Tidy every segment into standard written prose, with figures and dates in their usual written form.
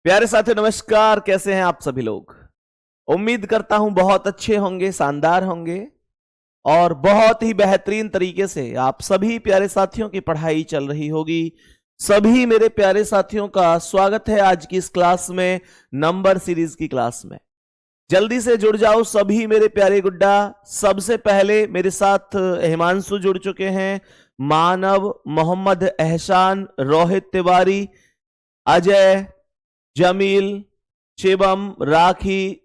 प्यारे साथियों नमस्कार। कैसे हैं आप सभी लोग? उम्मीद करता हूं बहुत अच्छे होंगे, शानदार होंगे और बहुत ही बेहतरीन तरीके से आप सभी प्यारे साथियों की पढ़ाई चल रही होगी। सभी मेरे प्यारे साथियों का स्वागत है आज की इस क्लास में, नंबर सीरीज की क्लास में। जल्दी से जुड़ जाओ सभी मेरे प्यारे गुड्डा। सबसे पहले मेरे साथ हिमांशु जुड़ चुके हैं, मानव, मोहम्मद एहसान, रोहित तिवारी, अजय, जमील, शिवम, राखी,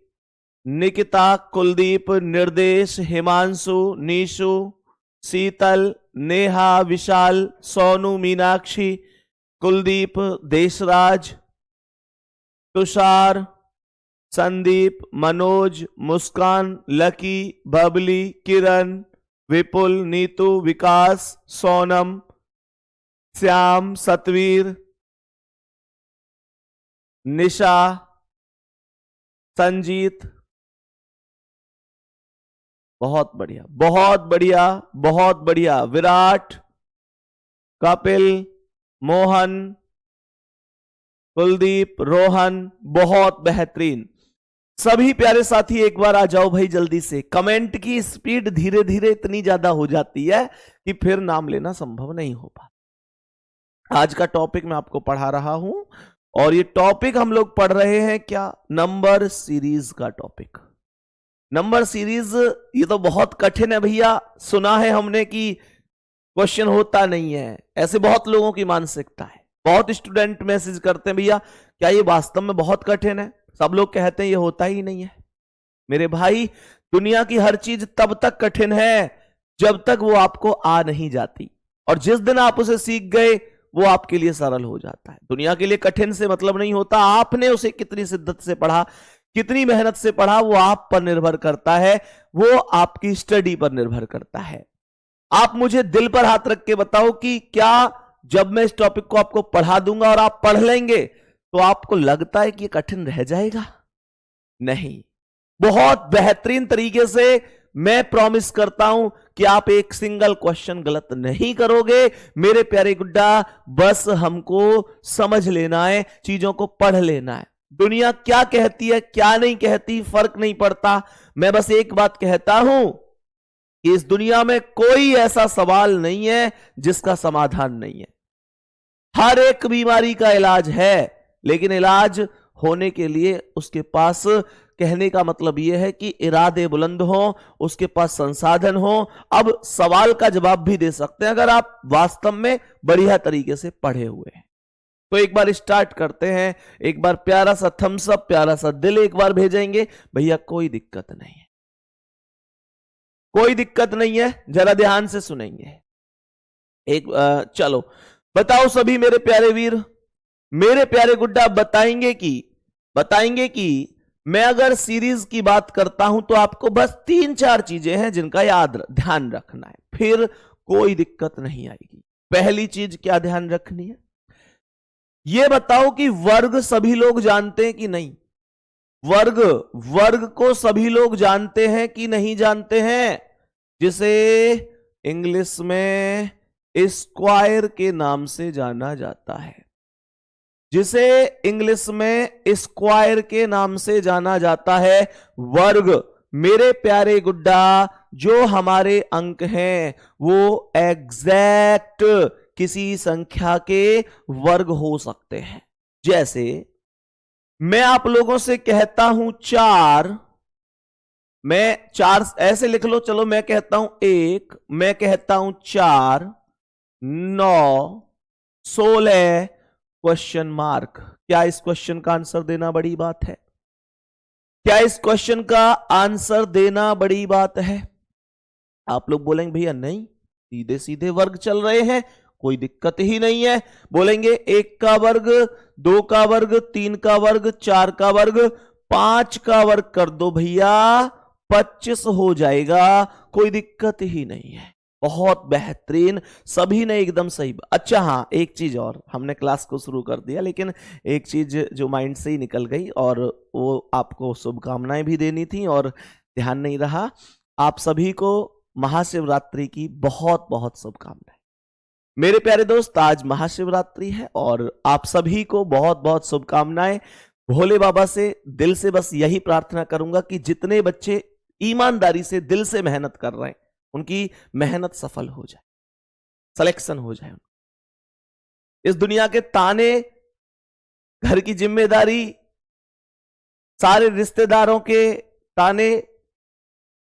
निकिता, कुलदीप, निर्देश, हिमांशु, नीशु, शीतल, नेहा, विशाल, सोनू, मीनाक्षी, कुलदीप, देशराज, तुषार, संदीप, मनोज, मुस्कान, लकी, बबली, किरण, विपुल, नीतू, विकास, सोनम, श्याम, सतवीर, निशा, संजीत। बहुत बढ़िया, बहुत बढ़िया, बहुत बढ़िया। विराट, कपिल, मोहन, कुलदीप, रोहन, बहुत बेहतरीन। सभी प्यारे साथी एक बार आ जाओ भाई जल्दी से। कमेंट की स्पीड धीरे धीरे इतनी ज्यादा हो जाती है कि फिर नाम लेना संभव नहीं हो पाता। आज का टॉपिक मैं आपको पढ़ा रहा हूं और ये टॉपिक हम लोग पढ़ रहे हैं क्या? नंबर सीरीज का टॉपिक। नंबर सीरीज ये तो बहुत कठिन है भैया। सुना है हमने कि क्वेश्चन होता नहीं है, ऐसे बहुत लोगों की मानसिकता है। बहुत स्टूडेंट मैसेज करते हैं भैया क्या ये वास्तव में बहुत कठिन है? सब लोग कहते हैं ये होता ही नहीं है। मेरे भाई, दुनिया की हर चीज तब तक कठिन है जब तक वो आपको आ नहीं जाती, और जिस दिन आप उसे सीख गए वो आपके लिए सरल हो जाता है। दुनिया के लिए कठिन से मतलब नहीं होता आपने उसे कितनी शिद्दत से पढ़ा, कितनी मेहनत से पढ़ा, वो आप पर निर्भर करता है, वो आपकी स्टडी पर निर्भर करता है। आप मुझे दिल पर हाथ रख के बताओ कि क्या जब मैं इस टॉपिक को आपको पढ़ा दूंगा और आप पढ़ लेंगे तो आपको लगता है कि ये कठिन रह जाएगा? नहीं, बहुत बेहतरीन तरीके से मैं प्रॉमिस करता हूं कि आप एक सिंगल क्वेश्चन गलत नहीं करोगे मेरे प्यारे गुड्डा। बस हमको समझ लेना है, चीजों को पढ़ लेना है। दुनिया क्या कहती है क्या नहीं कहती फर्क नहीं पड़ता। मैं बस एक बात कहता हूं कि इस दुनिया में कोई ऐसा सवाल नहीं है जिसका समाधान नहीं है। हर एक बीमारी का इलाज है, लेकिन इलाज होने के लिए उसके पास, कहने का मतलब यह है कि इरादे बुलंद हो, उसके पास संसाधन हो। अब सवाल का जवाब भी दे सकते हैं अगर आप वास्तव में बढ़िया तरीके से पढ़े हुए हैं। तो एक बार स्टार्ट करते हैं। एक बार प्यारा सा थम्स अप, प्यारा सा दिल एक बार भेजेंगे भैया। कोई दिक्कत नहीं है, कोई दिक्कत नहीं है, जरा ध्यान से सुनेंगे। चलो बताओ सभी मेरे प्यारे वीर, मेरे प्यारे गुड्डा, बताएंगे कि मैं अगर सीरीज की बात करता हूं तो आपको बस 3-4 चीजें हैं जिनका ध्यान रखना है, फिर कोई दिक्कत नहीं आएगी। पहली चीज क्या ध्यान रखनी है? यह बताओ कि वर्ग सभी लोग जानते हैं कि नहीं? वर्ग को सभी लोग जानते हैं कि नहीं जानते हैं? जिसे इंग्लिश में स्क्वायर के नाम से जाना जाता है, जिसे इंग्लिश में स्क्वायर के नाम से जाना जाता है वर्ग। मेरे प्यारे गुड्डा, जो हमारे अंक हैं वो एग्जैक्ट किसी संख्या के वर्ग हो सकते हैं। जैसे मैं आप लोगों से कहता हूं 4, मैं 4 ऐसे लिख लो। चलो मैं कहता हूं 1, मैं कहता हूं 4, 9, 16 क्वेश्चन मार्क। क्या इस क्वेश्चन का आंसर देना बड़ी बात है? क्या इस क्वेश्चन का आंसर देना बड़ी बात है? आप लोग बोलेंगे भैया नहीं, सीधे सीधे वर्ग चल रहे हैं, कोई दिक्कत ही नहीं है। बोलेंगे 1 का वर्ग, 2 का वर्ग, 3 का वर्ग, 4 का वर्ग, 5 का वर्ग कर दो भैया, 25 हो जाएगा, कोई दिक्कत ही नहीं है। बहुत बेहतरीन, सभी ने एकदम सही। अच्छा हाँ, एक चीज और, हमने क्लास को शुरू कर दिया लेकिन एक चीज जो माइंड से ही निकल गई और वो आपको शुभकामनाएं भी देनी थी और ध्यान नहीं रहा। आप सभी को महाशिवरात्रि की बहुत बहुत शुभकामनाएं। मेरे प्यारे दोस्त, आज महाशिवरात्रि है और आप सभी को बहुत बहुत शुभकामनाएं। भोले बाबा से दिल से बस यही प्रार्थना करूंगा कि जितने बच्चे ईमानदारी से दिल से मेहनत कर रहे हैं उनकी मेहनत सफल हो जाए, सिलेक्शन हो जाए। इस दुनिया के ताने, घर की जिम्मेदारी, सारे रिश्तेदारों के ताने,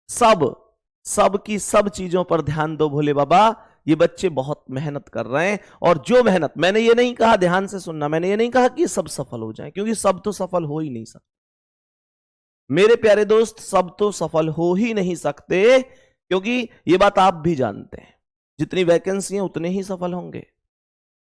सब की सब चीजों पर ध्यान दो भोले बाबा। ये बच्चे बहुत मेहनत कर रहे हैं, और जो मेहनत, मैंने ये नहीं कहा, ध्यान से सुनना, मैंने ये नहीं कहा कि सब सफल हो जाएं, क्योंकि सब तो सफल हो ही नहीं सकते मेरे प्यारे दोस्त, सब तो सफल हो ही नहीं सकते, क्योंकि ये बात आप भी जानते हैं, जितनी वैकेंसी है उतने ही सफल होंगे।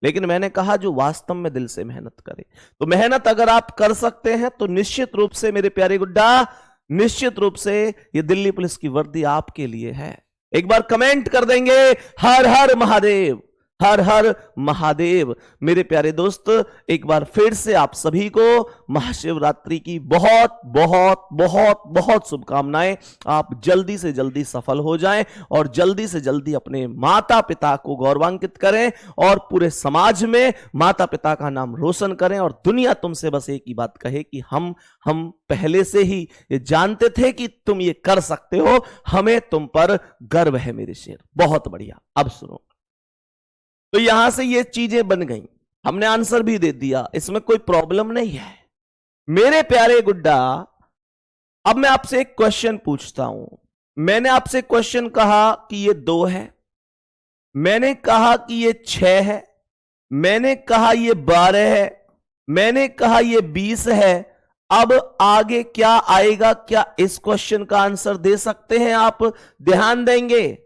लेकिन मैंने कहा जो वास्तव में दिल से मेहनत करे, तो मेहनत अगर आप कर सकते हैं तो निश्चित रूप से मेरे प्यारे गुड्डा, निश्चित रूप से ये दिल्ली पुलिस की वर्दी आपके लिए है। एक बार कमेंट कर देंगे, हर हर महादेव, हर हर महादेव। मेरे प्यारे दोस्त, एक बार फिर से आप सभी को महाशिवरात्रि की बहुत बहुत बहुत बहुत शुभकामनाएं। आप जल्दी से जल्दी सफल हो जाएं और जल्दी से जल्दी अपने माता पिता को गौरवान्वित करें और पूरे समाज में माता पिता का नाम रोशन करें, और दुनिया तुमसे बस एक ही बात कहे कि हम पहले से ही ये जानते थे कि तुम ये कर सकते हो, हमें तुम पर गर्व है मेरे शेर। बहुत बढ़िया। अब सुनो, तो यहां से ये चीजें बन गई, हमने आंसर भी दे दिया, इसमें कोई प्रॉब्लम नहीं है मेरे प्यारे गुड्डा। अब मैं आपसे एक क्वेश्चन पूछता हूं। मैंने आपसे क्वेश्चन कहा कि ये 2 है, मैंने कहा कि ये 6 है, मैंने कहा ये 12 है, मैंने कहा ये 20 है। अब आगे क्या आएगा, क्या इस क्वेश्चन का आंसर दे सकते हैं आप? ध्यान देंगे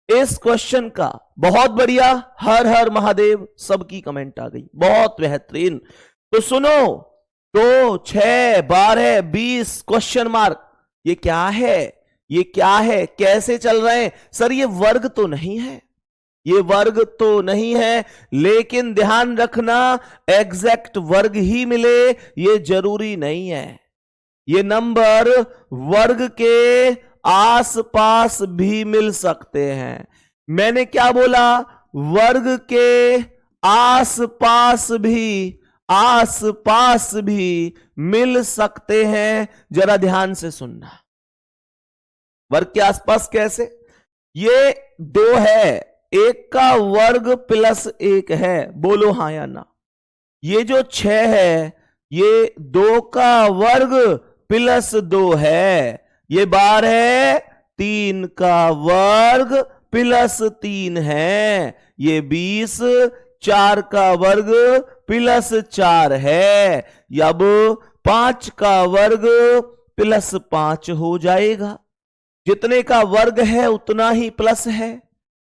इस क्वेश्चन का? बहुत बढ़िया, हर हर महादेव, सबकी कमेंट आ गई, बहुत बेहतरीन। तो सुनो, 2, 6, 12, 20 क्वेश्चन मार्क, ये क्या है? ये क्या है? कैसे चल रहे हैं? सर ये वर्ग तो नहीं है, ये वर्ग तो नहीं है, लेकिन ध्यान रखना एग्जैक्ट वर्ग ही मिले ये जरूरी नहीं है। ये नंबर वर्ग के आसपास भी मिल सकते हैं। मैंने क्या बोला? वर्ग के आसपास भी मिल सकते हैं। जरा ध्यान से सुनना, वर्ग के आसपास कैसे? ये 2 है, 1 का वर्ग प्लस 1 है, बोलो हां या ना। ये जो 6 है ये 2 का वर्ग प्लस 2 है। ये 12 है, 3 का वर्ग प्लस 3 है। ये 20, 4 का वर्ग प्लस 4 है। अब 5 का वर्ग प्लस 5 हो जाएगा। जितने का वर्ग है उतना ही प्लस है।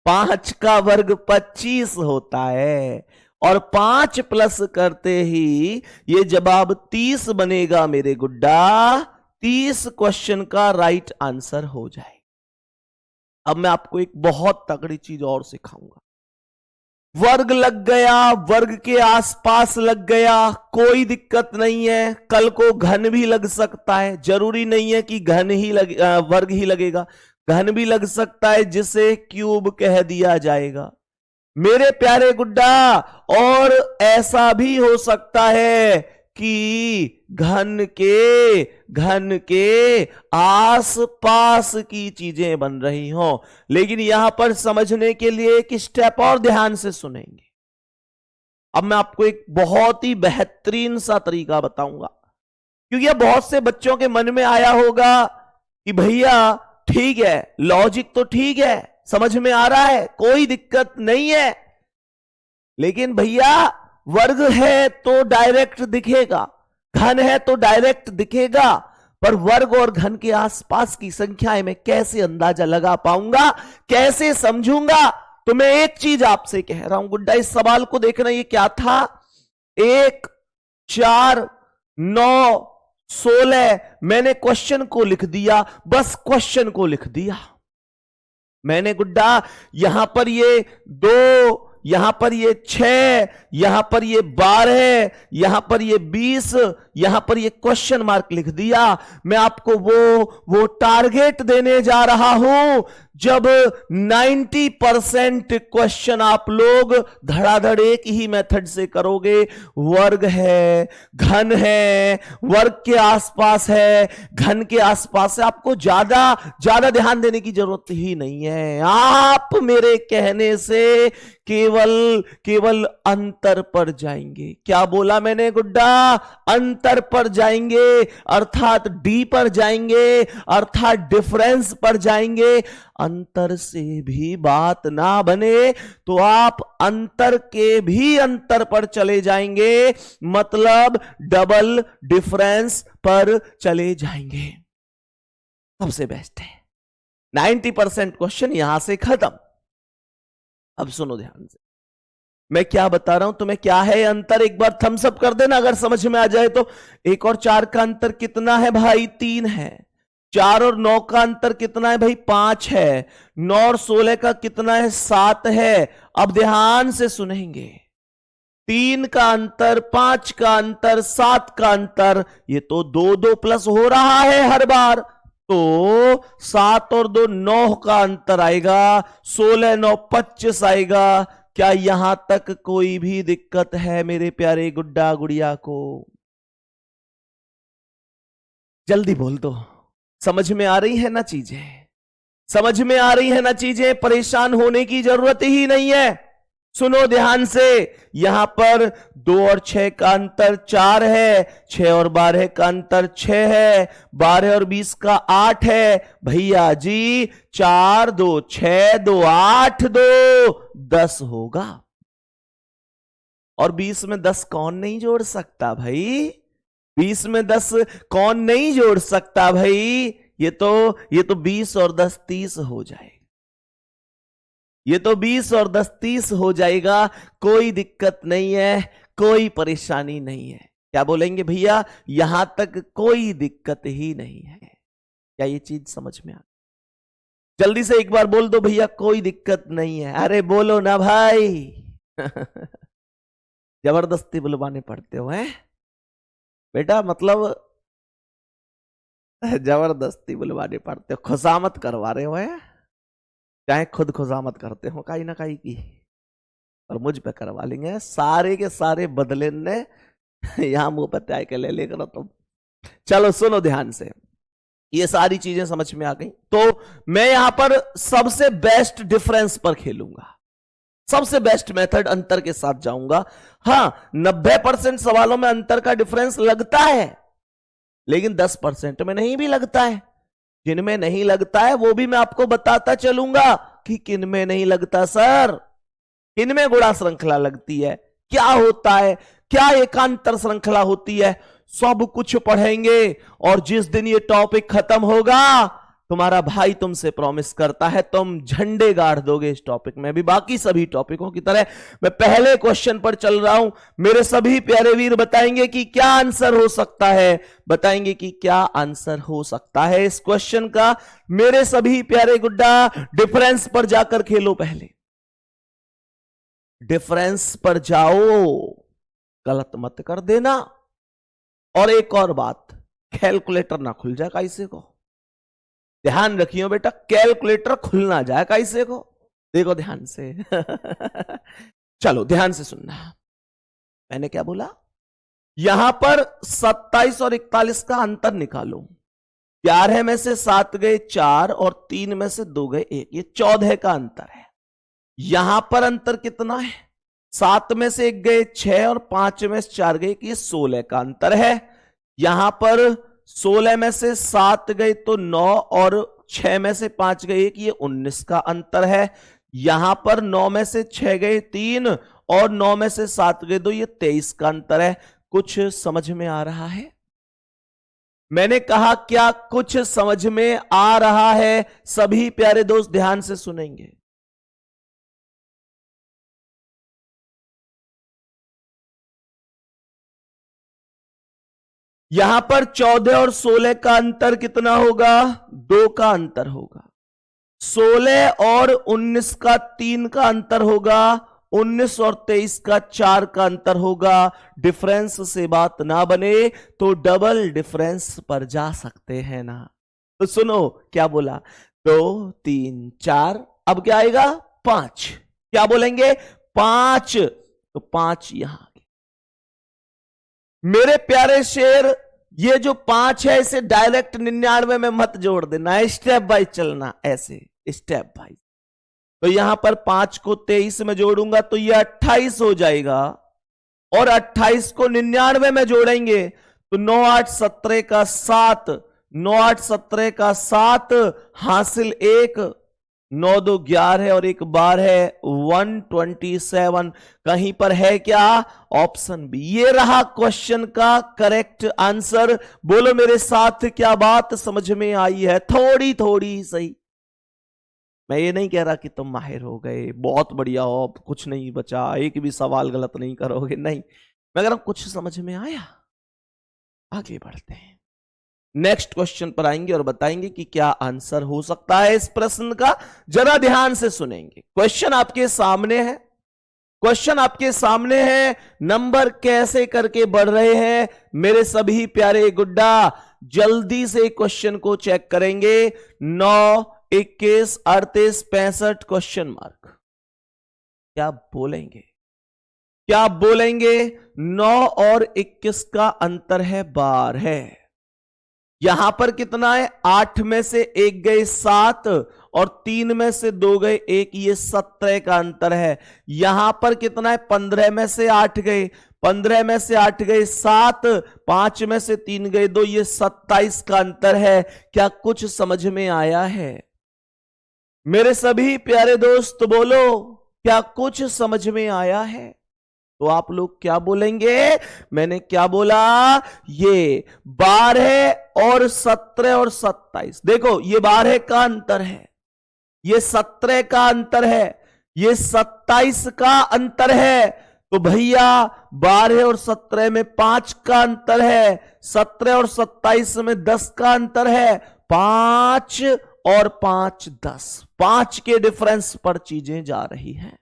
5 का वर्ग 25 होता है, और 5 प्लस करते ही ये जवाब 30 बनेगा मेरे गुड्डा। 30 क्वेश्चन का राइट आंसर हो जाए। अब मैं आपको एक बहुत तगड़ी चीज और सिखाऊंगा। वर्ग लग गया, वर्ग के आसपास लग गया, कोई दिक्कत नहीं है। कल को घन भी लग सकता है, जरूरी नहीं है कि घन ही वर्ग ही लगेगा, घन भी लग सकता है जिसे क्यूब कह दिया जाएगा मेरे प्यारे गुड्डा। और ऐसा भी हो सकता है कि घन के आस पास की चीजें बन रही हों। लेकिन यहां पर समझने के लिए एक स्टेप और ध्यान से सुनेंगे। अब मैं आपको एक बहुत ही बेहतरीन सा तरीका बताऊंगा, क्योंकि यह बहुत से बच्चों के मन में आया होगा कि भैया ठीक है, लॉजिक तो ठीक है, समझ में आ रहा है, कोई दिक्कत नहीं है, लेकिन भैया वर्ग है तो डायरेक्ट दिखेगा, घन है तो डायरेक्ट दिखेगा, पर वर्ग और घन के आसपास की संख्याएं मैं कैसे अंदाजा लगा पाऊंगा, कैसे समझूंगा? तो मैं एक चीज आपसे कह रहा हूं गुड्डा, इस सवाल को देखना। ये क्या था? 1, 4, 9, 16। मैंने क्वेश्चन को लिख दिया, बस क्वेश्चन को लिख दिया मैंने गुड्डा। यहां पर ये 2, यहां पर ये 6, यहां पर ये 12, यहां पर ये 20, यहां पर ये क्वेश्चन मार्क लिख दिया। मैं आपको वो टारगेट देने जा रहा हूं जब 90% क्वेश्चन आप लोग धड़ाधड़ एक ही मेथड से करोगे, वर्ग है, घन है, वर्ग के आसपास है, घन के आसपास है, आपको ज्यादा ध्यान देने की जरूरत ही नहीं है। आप मेरे कहने से केवल अंतर पर जाएंगे। क्या बोला मैंने गुड्डा? अंतर पर जाएंगे, अर्थात डी पर जाएंगे, अर्थात डिफरेंस पर जाएंगे। अंतर से भी बात ना बने तो आप अंतर के भी अंतर पर चले जाएंगे, मतलब डबल डिफरेंस पर चले जाएंगे। सबसे बेस्ट है। 90% क्वेश्चन यहां से खत्म। अब सुनो ध्यान से, मैं क्या बता रहा हूं तुम्हें। क्या है अंतर? एक बार थम्स अप कर देना अगर समझ में आ जाए तो। 1 और 4 का अंतर कितना है भाई? 3 है। 4 और 9 का अंतर कितना है भाई? 5 है। 9 और 16 का कितना है? 7 है। अब ध्यान से सुनेंगे, 3 का अंतर, 5 का अंतर, 7 का अंतर, ये तो 2 प्लस हो रहा है हर बार। तो 7 और 2 9 का अंतर आएगा, 16 9 25 आएगा। क्या यहां तक कोई भी दिक्कत है मेरे प्यारे गुड्डा गुड़िया को? जल्दी बोल दो। समझ में आ रही है ना चीजें? समझ में आ रही है ना चीजें? परेशान होने की जरूरत ही नहीं है। सुनो ध्यान से, यहां पर 2 और 6 का अंतर 4 है, 6 और 12 का अंतर 6 है, 12 और 20 का 8 है। भैया जी 4 2 6 2 8 2 10 होगा। और 20 में 10 कौन नहीं जोड़ सकता भाई? 20 में 10 कौन नहीं जोड़ सकता भाई? ये तो 20 और 10 30 हो जाएगा। ये तो 20 और 10 30 हो जाएगा। कोई दिक्कत नहीं है, कोई परेशानी नहीं है। क्या बोलेंगे भैया? यहां तक कोई दिक्कत ही नहीं है। क्या ये चीज समझ में आ? जल्दी से एक बार बोल दो भैया, कोई दिक्कत नहीं है। अरे बोलो ना भाई। जबरदस्ती बुलवाने पड़ते हो हैं बेटा, मतलब जबरदस्ती बुलवाने पड़ते हो, खुशामत करवा रहे हो हैं, चाहे खुद खुशामत करते हो काई ना काई की, और मुझ पे करवा लेंगे सारे के सारे बदले ने। यहां मुंह पर त्याग के ले लेकर तुम। चलो सुनो ध्यान से, ये सारी चीजें समझ में आ गई। तो मैं यहां पर सबसे बेस्ट डिफरेंस पर खेलूंगा, सबसे बेस्ट मेथड अंतर के साथ जाऊंगा। हां 90% सवालों में अंतर का डिफरेंस लगता है, लेकिन 10% में नहीं भी लगता है। जिनमें नहीं लगता है वो भी मैं आपको बताता चलूंगा कि किन में नहीं लगता सर, किन में गुणा श्रृंखला लगती है, क्या होता है, क्या एकांतर श्रृंखला होती है, सब कुछ पढ़ेंगे। और जिस दिन ये टॉपिक खत्म होगा, तुम्हारा भाई तुमसे प्रॉमिस करता है तुम झंडे गाड़ दोगे इस टॉपिक में भी। बाकी सभी टॉपिकों की तरह मैं पहले क्वेश्चन पर चल रहा हूं। मेरे सभी प्यारे वीर बताएंगे कि क्या आंसर हो सकता है, बताएंगे कि क्या आंसर हो सकता है इस क्वेश्चन का। मेरे सभी प्यारे गुड्डा डिफरेंस पर जाकर खेलो। पहले डिफरेंस पर जाओ, गलत मत कर देना। और एक और बात, कैलकुलेटर ना खुल जाए कैसे को, ध्यान रखियो बेटा, कैलकुलेटर खुल ना जाए कैसे को। देखो ध्यान से। चलो ध्यान से सुनना, मैंने क्या बोला। यहां पर 27 और 41 का अंतर निकालो। 11 में से 7 गए 4 और 3 में से 2 गए 1, ये 14 का अंतर है। यहां पर अंतर कितना है? 7 में से 1 गए 6 और 5 में से 4 गए, ये 16 का अंतर है। यहां पर 16 में से 7 गए तो 9 और 6 में से 5 गए 1, ये 19 का अंतर है। यहां पर 9 में से 6 गए 3 और 9 में से 7 गए 2, ये 23 का अंतर है। कुछ समझ में आ रहा है? मैंने कहा क्या कुछ समझ में आ रहा है? सभी प्यारे दोस्त ध्यान से सुनेंगे। यहां पर 14 और 16 का अंतर कितना होगा? 2 का अंतर होगा। 16 और 19 का 3 का अंतर होगा। 19 और 23 का 4 का अंतर होगा। डिफरेंस से बात ना बने तो डबल डिफरेंस पर जा सकते हैं ना। तो सुनो क्या बोला, 2 3 4, अब क्या आएगा 5, क्या बोलेंगे 5, तो 5 यहां आ गया। मेरे प्यारे शेर, ये जो 5 है इसे डायरेक्ट 99 में मत जोड़ देना, स्टेप बाय चलना, ऐसे स्टेप बाय। तो यहां पर 5 को 23 में जोड़ूंगा तो ये 28 हो जाएगा, और 28 को 99 में जोड़ेंगे तो 9 8 17 का 7, 9 8 17 का 7, हासिल 1, 9 2 11 और 1 12 है 127। कहीं पर है क्या, ऑप्शन बी। ये रहा क्वेश्चन का करेक्ट आंसर। बोलो मेरे साथ, क्या बात समझ में आई है? थोड़ी थोड़ी सही। मैं ये नहीं कह रहा कि तुम माहिर हो गए, बहुत बढ़िया हो, कुछ नहीं बचा, एक भी सवाल गलत नहीं करोगे, नहीं, मैं कह रहा हूं कुछ समझ में आया। आगे बढ़ते हैं, नेक्स्ट क्वेश्चन पर आएंगे और बताएंगे कि क्या आंसर हो सकता है इस प्रश्न का। जरा ध्यान से सुनेंगे। क्वेश्चन आपके सामने है, क्वेश्चन आपके सामने है, नंबर कैसे करके बढ़ रहे हैं मेरे सभी प्यारे गुड्डा। जल्दी से क्वेश्चन को चेक करेंगे। 9 21 38 65 क्वेश्चन मार्क। क्या बोलेंगे, क्या बोलेंगे? 9 और 21 का अंतर है 12 है। यहां पर कितना है, 8 में से 1 गए 7 और 3 में से 2 गए 1, ये 17 का अंतर है। यहां पर कितना है, 15 में से 8 गए, 15 में से 8 गए 7, 5 में से 3 गए 2, ये 27 का अंतर है। क्या कुछ समझ में आया है मेरे सभी प्यारे दोस्त? बोलो, क्या कुछ समझ में आया है? तो आप लोग क्या बोलेंगे? मैंने क्या बोला? ये 12 और 17 और 27, देखो ये 12 का अंतर है, ये 17 का अंतर है, ये 27 का अंतर है। तो भैया 12 और 17 में 5 का अंतर है, 17 और 27 में 10 का अंतर है, 5 और 5 10, 5 के डिफरेंस पर चीजें जा रही हैं,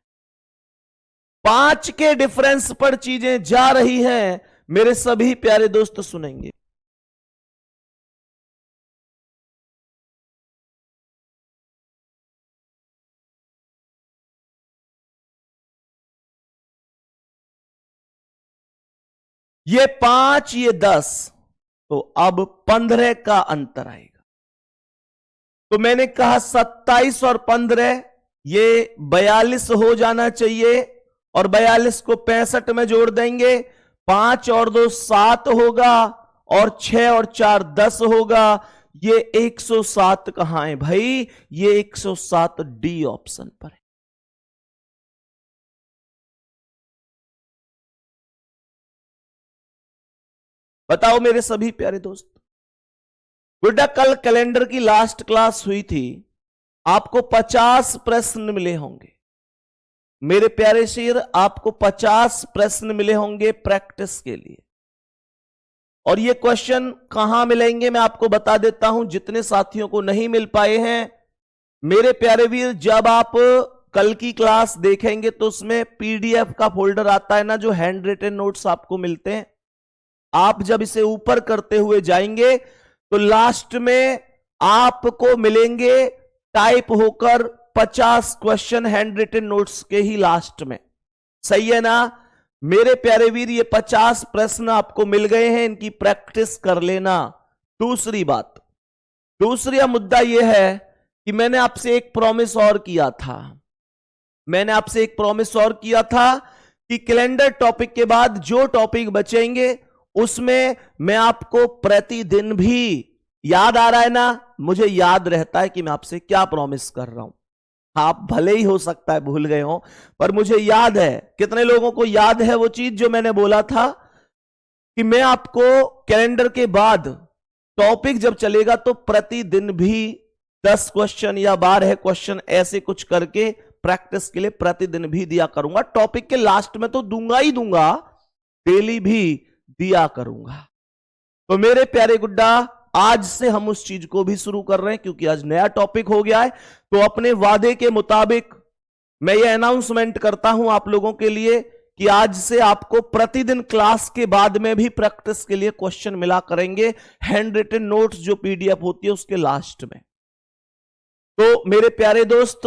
5 के डिफरेंस पर चीजें जा रही हैं मेरे सभी प्यारे दोस्त। सुनेंगे, ये 5 ये 10, तो अब 15 का अंतर आएगा। तो मैंने कहा 27 और 15 ये 42 हो जाना चाहिए, और 42 को 65 में जोड़ देंगे, 5 और 2 7 होगा, और 6 और 4 10 होगा। ये 107 कहां है भाई? ये 107 डी ऑप्शन पर है। बताओ मेरे सभी प्यारे दोस्त। गुड्डा, कल कैलेंडर की लास्ट क्लास हुई थी, आपको 50 प्रश्न मिले होंगे मेरे प्यारे शेर, आपको 50 प्रश्न मिले होंगे प्रैक्टिस के लिए। और ये क्वेश्चन कहां मिलेंगे मैं आपको बता देता हूं, जितने साथियों को नहीं मिल पाए हैं मेरे प्यारे वीर, जब आप कल की क्लास देखेंगे तो उसमें पीडीएफ का फोल्डर आता है ना, जो हैंड रिटन नोट्स आपको मिलते हैं। आप जब इसे ऊपर करते हुए जाएंगे तो लास्ट में आपको मिलेंगे टाइप होकर 50 क्वेश्चन हैंड रिटन नोट्स के ही लास्ट में। सही है ना मेरे प्यारे वीर? ये 50 प्रश्न आपको मिल गए हैं, इनकी प्रैक्टिस कर लेना। दूसरी बात, दूसरा मुद्दा यह है कि मैंने आपसे एक प्रॉमिस और किया था, मैंने आपसे एक प्रॉमिस और किया था कि कैलेंडर टॉपिक के बाद जो टॉपिक बचेंगे उसमें मैं आपको प्रतिदिन भी, याद आ रहा है ना? मुझे याद रहता है कि मैं आपसे क्या प्रॉमिस कर रहा हूं। आप भले ही हो सकता है भूल गए हो, पर मुझे याद है। कितने लोगों को याद है वो चीज जो मैंने बोला था कि मैं आपको कैलेंडर के बाद टॉपिक जब चलेगा तो प्रतिदिन भी 10 क्वेश्चन या 12 क्वेश्चन ऐसे कुछ करके प्रैक्टिस के लिए प्रतिदिन भी दिया करूंगा। टॉपिक के लास्ट में तो दूंगा ही दूंगा, डेली भी दिया करूंगा। तो मेरे प्यारे गुड्डा, आज से हम उस चीज को भी शुरू कर रहे हैं, क्योंकि आज नया टॉपिक हो गया है। तो अपने वादे के मुताबिक मैं ये अनाउंसमेंट करता हूं आप लोगों के लिए कि आज से आपको प्रतिदिन क्लास के बाद में भी प्रैक्टिस के लिए क्वेश्चन मिला करेंगे, हैंड रिटन नोट्स जो पीडीएफ होती है उसके लास्ट में। तो मेरे प्यारे दोस्त,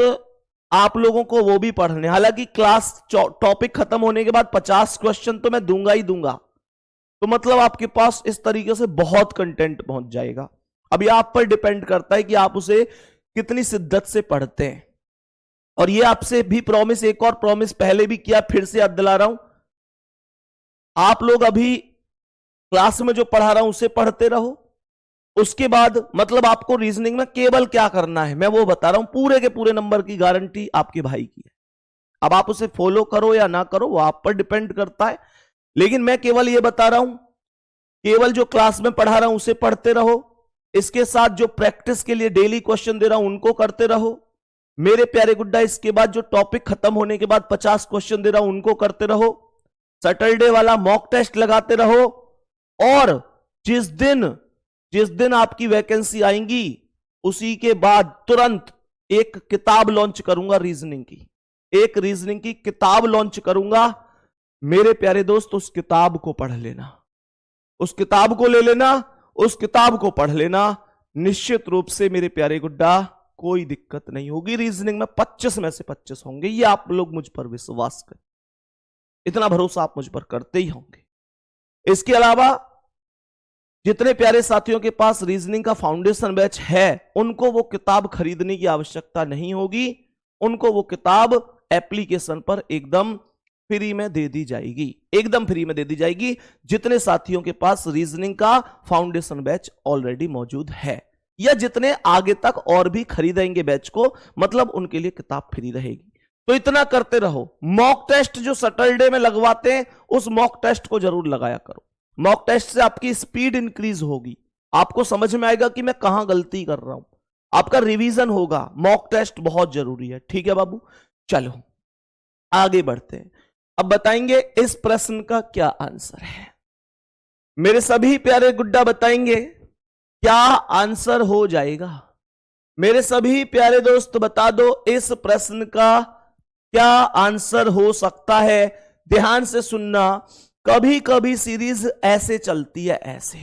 आप लोगों को वो भी पढ़ने, हालांकि क्लास टॉपिक खत्म होने के बाद 50 क्वेश्चन तो मैं दूंगा ही दूंगा, तो मतलब आपके पास इस तरीके से बहुत कंटेंट पहुंच जाएगा। अभी आप पर डिपेंड करता है कि आप उसे कितनी शिद्दत से पढ़ते हैं। और ये आपसे भी प्रॉमिस, एक और प्रॉमिस पहले भी किया, फिर से याद दिला रहा हूं, आप लोग अभी क्लास में जो पढ़ा रहा हूं उसे पढ़ते रहो। उसके बाद मतलब आपको रीजनिंग में केवल क्या करना है मैं वो बता रहा हूं, पूरे के पूरे नंबर की गारंटी आपके भाई की है। अब आप उसे फॉलो करो या ना करो वो आप पर डिपेंड करता है, लेकिन मैं केवल ये बता रहा हूं, केवल जो क्लास में पढ़ा रहा हूं उसे पढ़ते रहो। इसके साथ जो प्रैक्टिस के लिए डेली क्वेश्चन दे रहा हूं उनको करते रहो मेरे प्यारे गुड्डा। इसके बाद जो टॉपिक खत्म होने के बाद 50 क्वेश्चन दे रहा हूं उनको करते रहो। सैटरडे वाला मॉक टेस्ट लगाते रहो। और जिस दिन आपकी वैकेंसी आएंगी उसी के बाद तुरंत एक किताब लॉन्च करूंगा, रीजनिंग की एक रीजनिंग की किताब लॉन्च करूंगा मेरे प्यारे दोस्त। उस किताब को पढ़ लेना, उस किताब को ले लेना, उस किताब को पढ़ लेना। निश्चित रूप से मेरे प्यारे गुड्डा कोई दिक्कत नहीं होगी। रीजनिंग में 25 में से 25 होंगे, ये आप लोग मुझ पर विश्वास करें, इतना भरोसा आप मुझ पर करते ही होंगे। इसके अलावा जितने प्यारे साथियों के पास रीजनिंग का फाउंडेशन बैच है उनको वो किताब खरीदने की आवश्यकता नहीं होगी, उनको वो किताब एप्लीकेशन पर एकदम फ्री में दे दी जाएगी, एकदम फ्री में दे दी जाएगी। जितने साथियों के पास रीजनिंग का फाउंडेशन बैच ऑलरेडी मौजूद है या जितने आगे तक और भी खरीदेंगे बैच को, मतलब उनके लिए किताब फ्री रहेगी। तो इतना करते रहो। मॉक टेस्ट जो सैटरडे में लगवाते हैं उस मॉक टेस्ट को जरूर लगाया करो। मॉक टेस्ट से आपकी स्पीड इंक्रीज होगी, आपको समझ में आएगा कि मैं कहां गलती कर रहा हूं, आपका रिवीजन होगा। मॉक टेस्ट बहुत जरूरी है, ठीक है बाबू। चलो आगे बढ़ते हैं। अब बताएंगे इस प्रश्न का क्या आंसर है। मेरे सभी प्यारे गुड्डा बताएंगे क्या आंसर हो जाएगा। मेरे सभी प्यारे दोस्त बता दो इस प्रश्न का क्या आंसर हो सकता है। ध्यान से सुनना। कभी कभी सीरीज ऐसे चलती है, ऐसे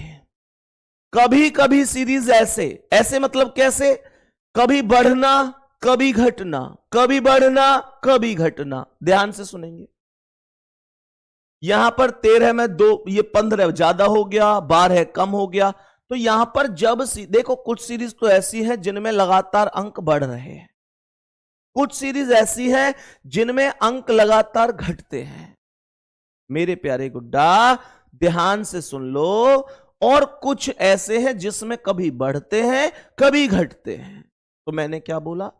कभी कभी सीरीज ऐसे मतलब कैसे, कभी बढ़ना कभी घटना, कभी बढ़ना कभी घटना। ध्यान से सुनेंगे। यहां पर 13 में 2, ये 15 ज्यादा हो गया, 12 कम हो गया। तो यहां पर जब देखो कुछ सीरीज तो ऐसी है जिनमें लगातार अंक बढ़ रहे हैं, कुछ सीरीज ऐसी है जिनमें अंक लगातार घटते हैं। मेरे प्यारे गुड्डा ध्यान से सुन लो। और कुछ ऐसे हैं जिसमें कभी बढ़ते हैं कभी घटते हैं। तो मैंने क्या बोला,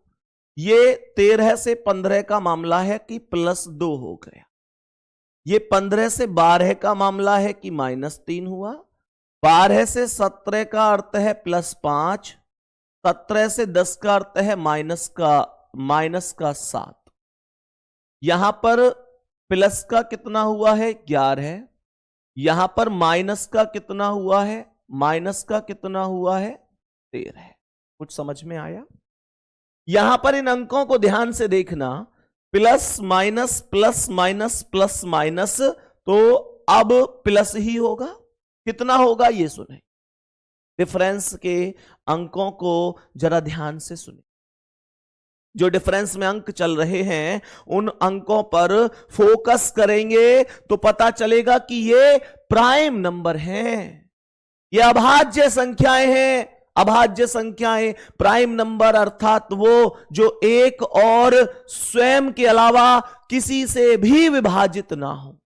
ये 13 से 15 का मामला है कि +2 हो गया, ये 15 से 12 का मामला है कि -3 हुआ, 12 से 17 का अर्थ है +5, 17 से 10 का अर्थ है -7। यहां पर प्लस का कितना हुआ है 11, यहां पर माइनस का कितना हुआ है, माइनस का कितना हुआ है 13। कुछ समझ में आया। यहां पर इन अंकों को ध्यान से देखना, plus minus plus minus plus minus, तो अब प्लस ही होगा। कितना होगा ये सुने, डिफरेंस के अंकों को जरा ध्यान से सुने। जो डिफरेंस में अंक चल रहे हैं उन अंकों पर फोकस करेंगे तो पता चलेगा कि ये प्राइम नंबर हैं, ये अभाज्य संख्याएं हैं। अभाज्य संख्याएं, प्राइम नंबर अर्थात वो जो एक और स्वयं के अलावा किसी से भी विभाजित ना हो।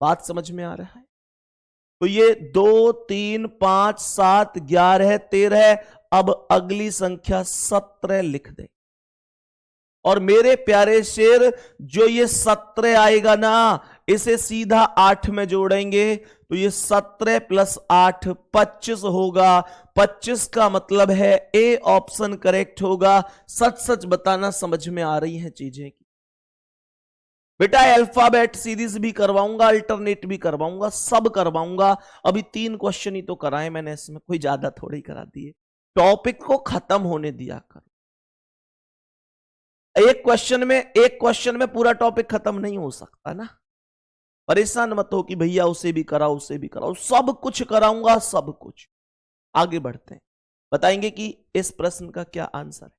बात समझ में आ रहा है। तो ये 2, 3, 5, 7, 11, 13। अब अगली संख्या 17 लिख दे। और मेरे प्यारे शेर, जो ये 17 आएगा ना, इसे सीधा 8 में जोड़ेंगे तो ये 17 + 8 25 होगा। 25 का मतलब है ए ऑप्शन करेक्ट होगा। सच सच बताना, समझ में आ रही हैं चीजें की। बेटा अल्फाबेट सीरीज भी करवाऊंगा, अल्टरनेट भी करवाऊंगा, सब करवाऊंगा। अभी 3 क्वेश्चन ही तो कराए मैंने, इसमें कोई ज्यादा थोड़ी करा दिए। टॉपिक को खत्म होने दिया कर। एक क्वेश्चन में पूरा टॉपिक खत्म नहीं हो सकता ना। परेशान मत हो कि भैया उसे भी कराओ उसे भी कराओ, सब कुछ कराऊंगा, सब कुछ। आगे बढ़ते हैं, बताएंगे कि इस प्रश्न का क्या आंसर है।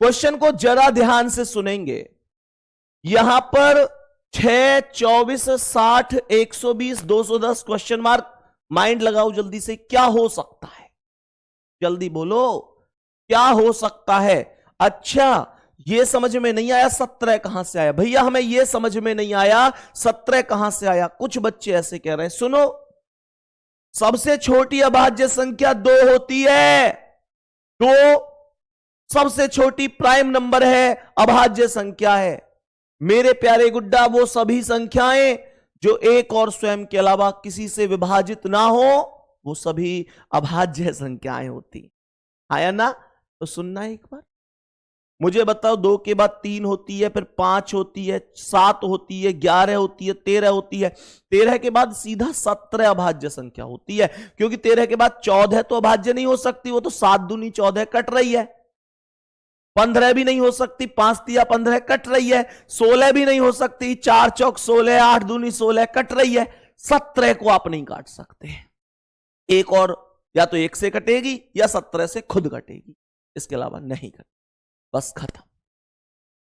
क्वेश्चन को जरा ध्यान से सुनेंगे। यहां पर 6, 24, 60, 120, 210 क्वेश्चन मार्क। माइंड लगाओ जल्दी से, क्या हो सकता है? जल्दी बोलो, क्या हो सकता है? अच्छा, ये समझ में नहीं आया 17 कहां से आया? भैया हमें ये समझ में नहीं आया 17 कहां से आया। कुछ बच्चे ऐसे कह रहे हैं, सुनो, सबसे छोटी अभाज्य संख्या 2 होती है। 2 सबसे छोटी प्राइम नंबर है, अभाज्य संख्या है। मेरे प्यारे गुड्डा, वो सभी संख्याएं जो एक और स्वयं के अलावा किसी से विभाजित ना हो, वो सभी अभाज्य संख्याएं होती। आया ना? तो सुनना एक बार, मुझे बताओ, 2 के बाद 3 होती है, फिर 5 होती है, 7 होती है, 11 होती है, 13 होती है। 13 के बाद सीधा 17 अभाज्य संख्या होती है, क्योंकि 13 के बाद 14 तो अभाज्य नहीं हो सकती, वो तो 7 दूनी 14 कट रही है। 15 भी नहीं हो सकती, 5 तिया 15 कट रही है। 16 भी नहीं हो सकती, 4 चौक 16, 8 दूनी 16 कट रही है। 17 को आप नहीं काट सकते। एक और या तो 1 से कटेगी या 17 से खुद कटेगी, इसके अलावा नहीं कटेगी। बस खत्म।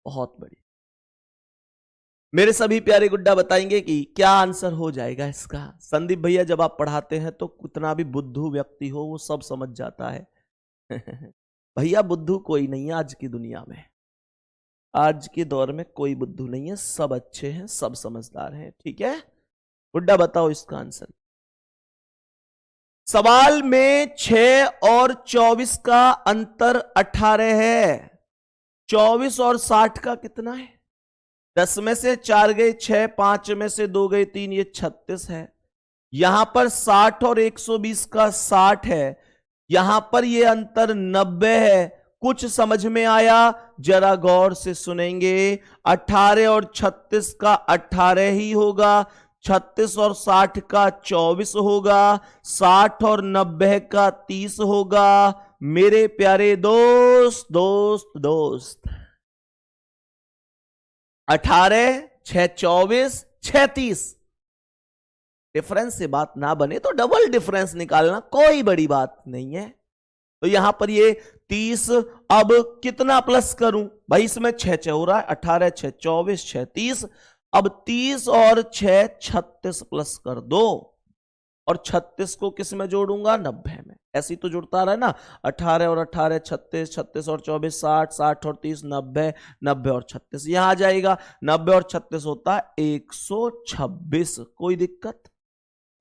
बहुत बड़ी। मेरे सभी प्यारे गुड्डा बताएंगे कि क्या आंसर हो जाएगा इसका। संदीप भैया, जब आप पढ़ाते हैं तो कितना भी बुद्धू व्यक्ति हो वो सब समझ जाता है। भैया बुद्धू कोई नहीं है आज की दुनिया में, आज के दौर में कोई बुद्धू नहीं है, सब अच्छे हैं, सब समझदार हैं। ठीक है गुड्डा, बताओ इसका आंसर। सवाल में 6 और 24 का अंतर 18 है। 24 और 60 का कितना है? 10 में से 4 गए 6, 5 में से 2 गए 3, ये 36 है। यहां पर 60 और 120 का 60 है, यहां पर ये अंतर 90 है। कुछ समझ में आया? जरा गौर से सुनेंगे। 18 और 36 का 18 ही होगा, 36 और 60 का 24 होगा, 60 और 90 का 30 होगा। मेरे प्यारे दोस्त दोस्त दोस्त, 18, 6, 24, 36। डिफरेंस से बात ना बने तो डबल डिफरेंस निकालना कोई बड़ी बात नहीं है। तो यहां पर ये 30, अब कितना प्लस करूं भाई? इसमें 6 6 हो रहा है, 18, 6, 24, 6, 30। अब 30 और 6, 36 प्लस कर दो, और 36 को किस में जोड़ूंगा? 90 में। ऐसे ही तो जुड़ता रहा है ना, 18 और 18 36, 36 और 24 60, 60 और 30 90, 90 और 36 यहां आ जाएगा। 90 और 36 होता है 126। कोई दिक्कत?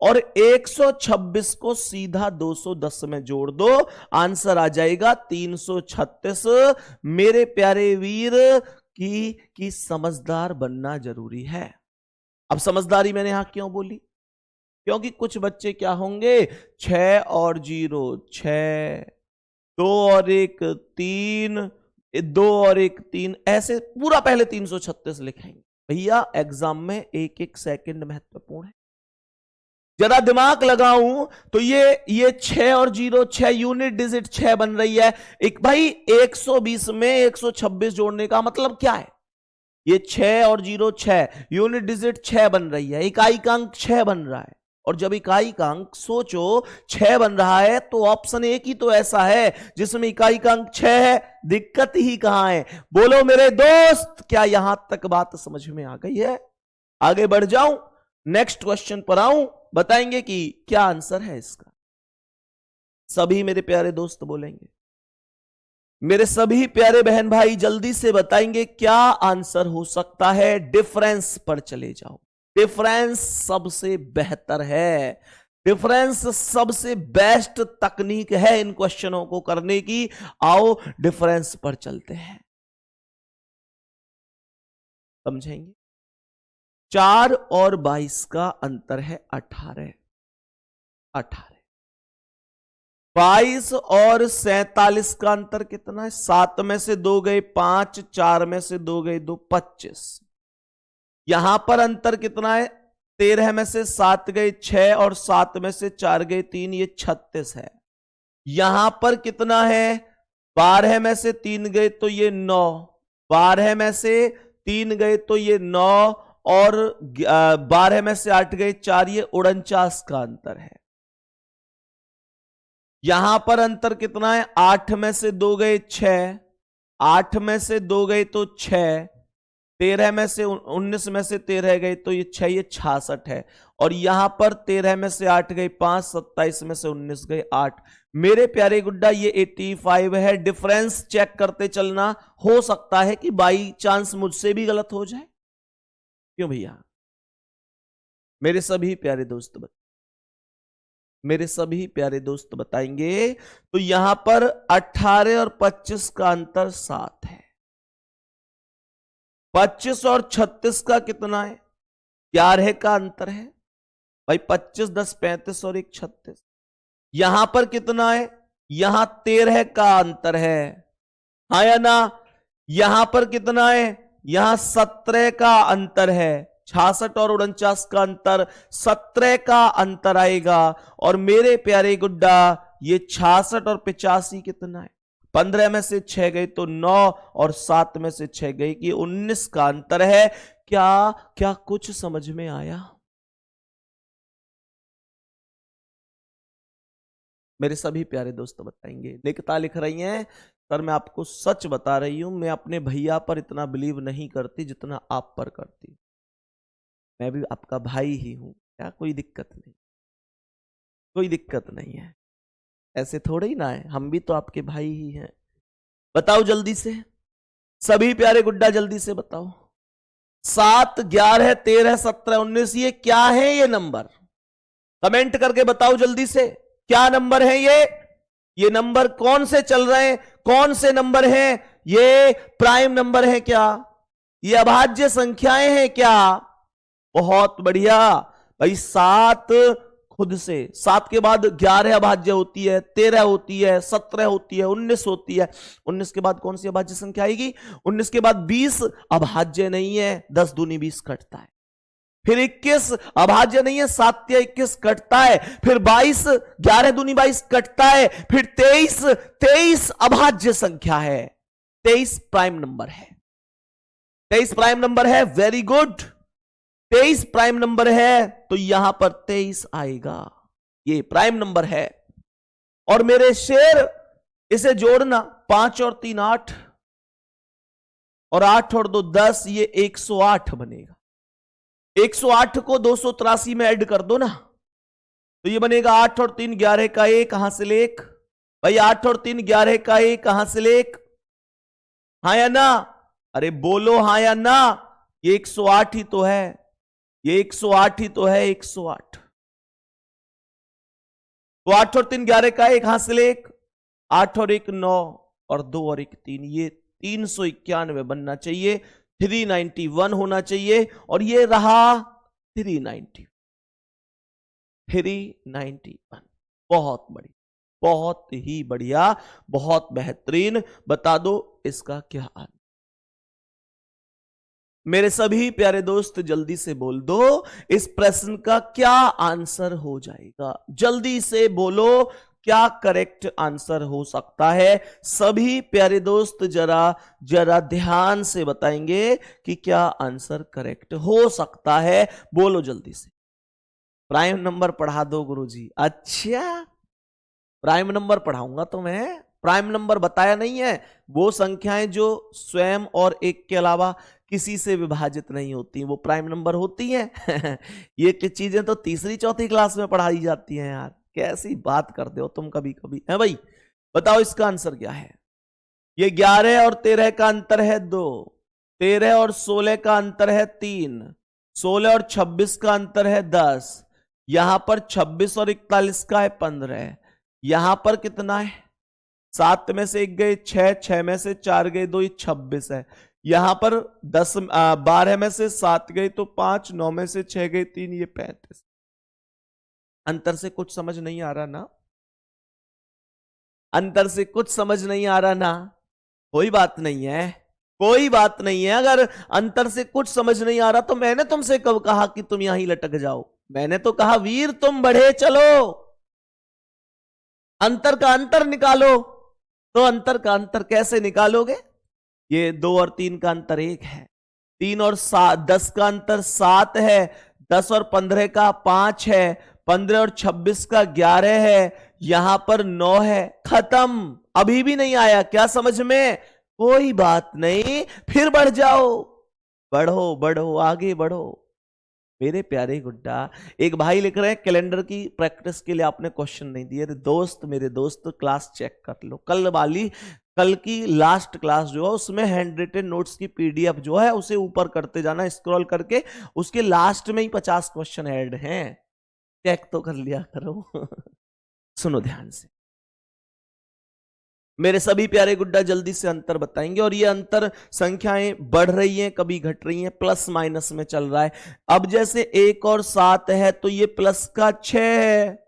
और 126 को सीधा 210 में जोड़ दो, आंसर आ जाएगा 336। मेरे प्यारे वीर की समझदार बनना जरूरी है। अब समझदारी मैंने यहां क्यों बोली? क्योंकि कुछ बच्चे क्या होंगे, 6 और 0 6, 2 और 1 3, 2 और 1 3, ऐसे पूरा पहले 336 लिखेंगे। भैया एग्जाम में एक एक सेकंड महत्वपूर्ण है, जरा दिमाग लगाऊं तो ये 6 और 0 6 यूनिट डिजिट 6 बन रही है। एक भाई 120 में 126 जोड़ने का मतलब क्या है? ये 6 और 0 6 यूनिट डिजिट 6 बन रही है, इकाई का अंक 6 बन रहा है। और जब इकाई का अंक सोचो 6 बन रहा है तो ऑप्शन एक ही तो ऐसा है जिसमें इकाई का अंक 6 है। दिक्कत ही कहां है? बोलो मेरे दोस्त, क्या यहां तक बात समझ में आ गई है? आगे बढ़ जाऊं, नेक्स्ट क्वेश्चन पर आऊं, बताएंगे कि क्या आंसर है इसका। सभी मेरे प्यारे दोस्त बोलेंगे, मेरे सभी प्यारे बहन भाई जल्दी से बताएंगे क्या आंसर हो सकता है। डिफरेंस पर चले जाओ, डिफरेंस सबसे बेहतर है, डिफरेंस सबसे बेस्ट तकनीक है इन क्वेश्चनों को करने की। आओ डिफरेंस पर चलते हैं, समझेंगे। 4 और 22 का अंतर है 18। 22 और 47 का अंतर कितना है? 7 में से 2 गए 5, 4 में से 2 गए 2, 25। यहां पर अंतर कितना है? 13 में से 7 गए 6, और 7 में से 4 गए 3, ये 36 है। यहां पर कितना है? 12 में से 3 गए तो ये 9, 12 में से 3 गए तो ये 9, और 12 में से 8 गए 4, ये 49 का अंतर है। यहां पर अंतर कितना है? 8 में से 2 गए 6, 8 में से 2 गए तो 6, 13 में से 19 में से 13 गए तो ये 6, ये 66 है। और यहां पर 13 में से 8 गए 5, 27 में से 19 गए 8। मेरे प्यारे गुड्डा ये 85 है। डिफरेंस चेक करते चलना, हो सकता है कि बाई चांस मुझसे भी गलत हो जाए। क्यों भैया? मेरे सभी प्यारे दोस्त बताएंगे। तो यहां पर 18 और 25 का अंतर 7 है। 25 और 36 का कितना है? 11 का अंतर है भाई। 25 10 35 और 1 36। यहां पर कितना है? यहां 13 का अंतर है, हाँ या ना? यहां पर कितना है? यहां 17 का अंतर है। 66 और 49 का अंतर 17 का अंतर आएगा। और मेरे प्यारे गुड्डा ये 66 और 85 कितना है? 15 में से 6 गए तो 9 और 7 में से 6 गए कि 19 का अंतर है। क्या कुछ समझ में आया? मेरे सभी प्यारे दोस्त बताएंगे। लिखता लिख रही हैं, सर मैं आपको सच बता रही हूं, मैं अपने भैया पर इतना बिलीव नहीं करती जितना आप पर करती। मैं भी आपका भाई ही हूं, क्या कोई दिक्कत नहीं, कोई दिक्कत नहीं है। ऐसे थोड़े ही ना है, हम भी तो आपके भाई ही हैं। बताओ जल्दी से, सभी प्यारे गुड्डा जल्दी से बताओ। 7, 11, 13, 17, 19 ये क्या है? ये नंबर कमेंट करके बताओ जल्दी से, क्या नंबर है ये नंबर कौन से चल रहे हैं? कौन से नंबर हैं? ये प्राइम नंबर है क्या? ये अभाज्य संख्याएं हैं क्या? बहुत बढ़िया भाई। 7 खुद से, 7 के बाद 11 अभाज्य होती है, 13 होती है, 17 होती है, 19 होती है। 19 के बाद कौन सी अभाज्य संख्या आएगी? 19 के बाद 20 अभाज्य नहीं है, 10 दूनी 20 कटता है। फिर 21 अभाज्य नहीं है, 7 या 21 कटता है। फिर 22, 11 दूनी 22 कटता है। फिर 23 अभाज्य संख्या है। 23 प्राइम नंबर है। 23 प्राइम नंबर है, वेरी गुड। 23 प्राइम नंबर है तो यहां पर 23 आएगा, ये प्राइम नंबर है। और मेरे शेर इसे जोड़ना, 5 और 3 8 और 8 और 2 10, ये 108 बनेगा। 108 को 283 में ऐड कर दो ना, तो ये बनेगा 8 और 3 11 का 1, कहां से ले 1 भाई? 8 और 3 11 का 1, कहां से ले 1? हाँ या ना? अरे बोलो हाँ या ना? ये 108 ही तो है, ये 108 ही तो है, 108। तो 8 और 3 11 का 1, कहां से ले 1? 8 और 1 9 और 2 और 1 3, ये 391 बनना चाहिए। 391 होना चाहिए। और ये रहा 391। बहुत बढ़िया, बहुत ही बढ़िया, बहुत बेहतरीन। बता दो इसका क्या आंसर? मेरे सभी प्यारे दोस्त जल्दी से बोल दो, इस प्रश्न का क्या आंसर हो जाएगा? जल्दी से बोलो, क्या करेक्ट आंसर हो सकता है? सभी प्यारे दोस्त जरा ध्यान से बताएंगे कि क्या आंसर करेक्ट हो सकता है। बोलो जल्दी से। प्राइम नंबर पढ़ा दो गुरुजी। अच्छा, प्राइम नंबर पढ़ाऊंगा तो मैं। प्राइम नंबर बताया नहीं है, वो संख्याएं जो स्वयं और एक के अलावा किसी से विभाजित नहीं होती, वो प्राइम नंबर होती हैं। ये चीजें तो तीसरी चौथी क्लास में पढ़ाई जाती हैं यार। कैसी बात करते हो तुम कभी कभी, है भाई? बताओ इसका आंसर क्या है? ये 11 और 13 का अंतर है 2, 13 और 16 का अंतर है 3, 16 और 26 का अंतर है 10, यहां पर 26 और 41 का है 15, यहां पर कितना है? 7 में से 1 गए 6, 6 में से 4 गए 2, ये 26 है। यहां पर 12 में से 7 गए तो 5, 9 में से 6 गए 3, ये 35। अंतर से कुछ समझ नहीं आ रहा ना? अंतर से कुछ समझ नहीं आ रहा ना? कोई बात नहीं है, कोई बात नहीं है। अगर अंतर से कुछ समझ नहीं आ रहा तो मैंने तुमसे कब कहा कि तुम यहां ही लटक जाओ? मैंने तो कहा वीर तुम बढ़े चलो, अंतर का अंतर निकालो। तो अंतर का अंतर कैसे निकालोगे? ये 2 और 3 का अंतर 1 है, 3 और 10 का अंतर 7 है, 10 और 15 का 5 है, 15 और 26 का 11 है, यहां पर 9 है। खत्म। अभी भी नहीं आया क्या समझ में? कोई बात नहीं, फिर बढ़ जाओ, बढ़ो बढ़ो आगे बढ़ो मेरे प्यारे गुड्डा। एक भाई लिख रहे हैं कैलेंडर की प्रैक्टिस के लिए आपने क्वेश्चन नहीं दिए। दोस्त, मेरे दोस्त, क्लास चेक कर लो, कल की लास्ट क्लास जो है उसमें हैंड रिटन नोट्स की पीडीएफ जो है उसे ऊपर करते जाना, स्क्रॉल करके उसके लास्ट में ही 50 क्वेश्चन ऐड हैं, चेक तो कर लिया करो। सुनो ध्यान से मेरे सभी प्यारे गुड्डा, जल्दी से अंतर बताएंगे, और ये अंतर संख्याएं बढ़ रही हैं, कभी घट रही हैं, प्लस माइनस में चल रहा है। अब जैसे 1 और 7 है तो ये प्लस का 6 है,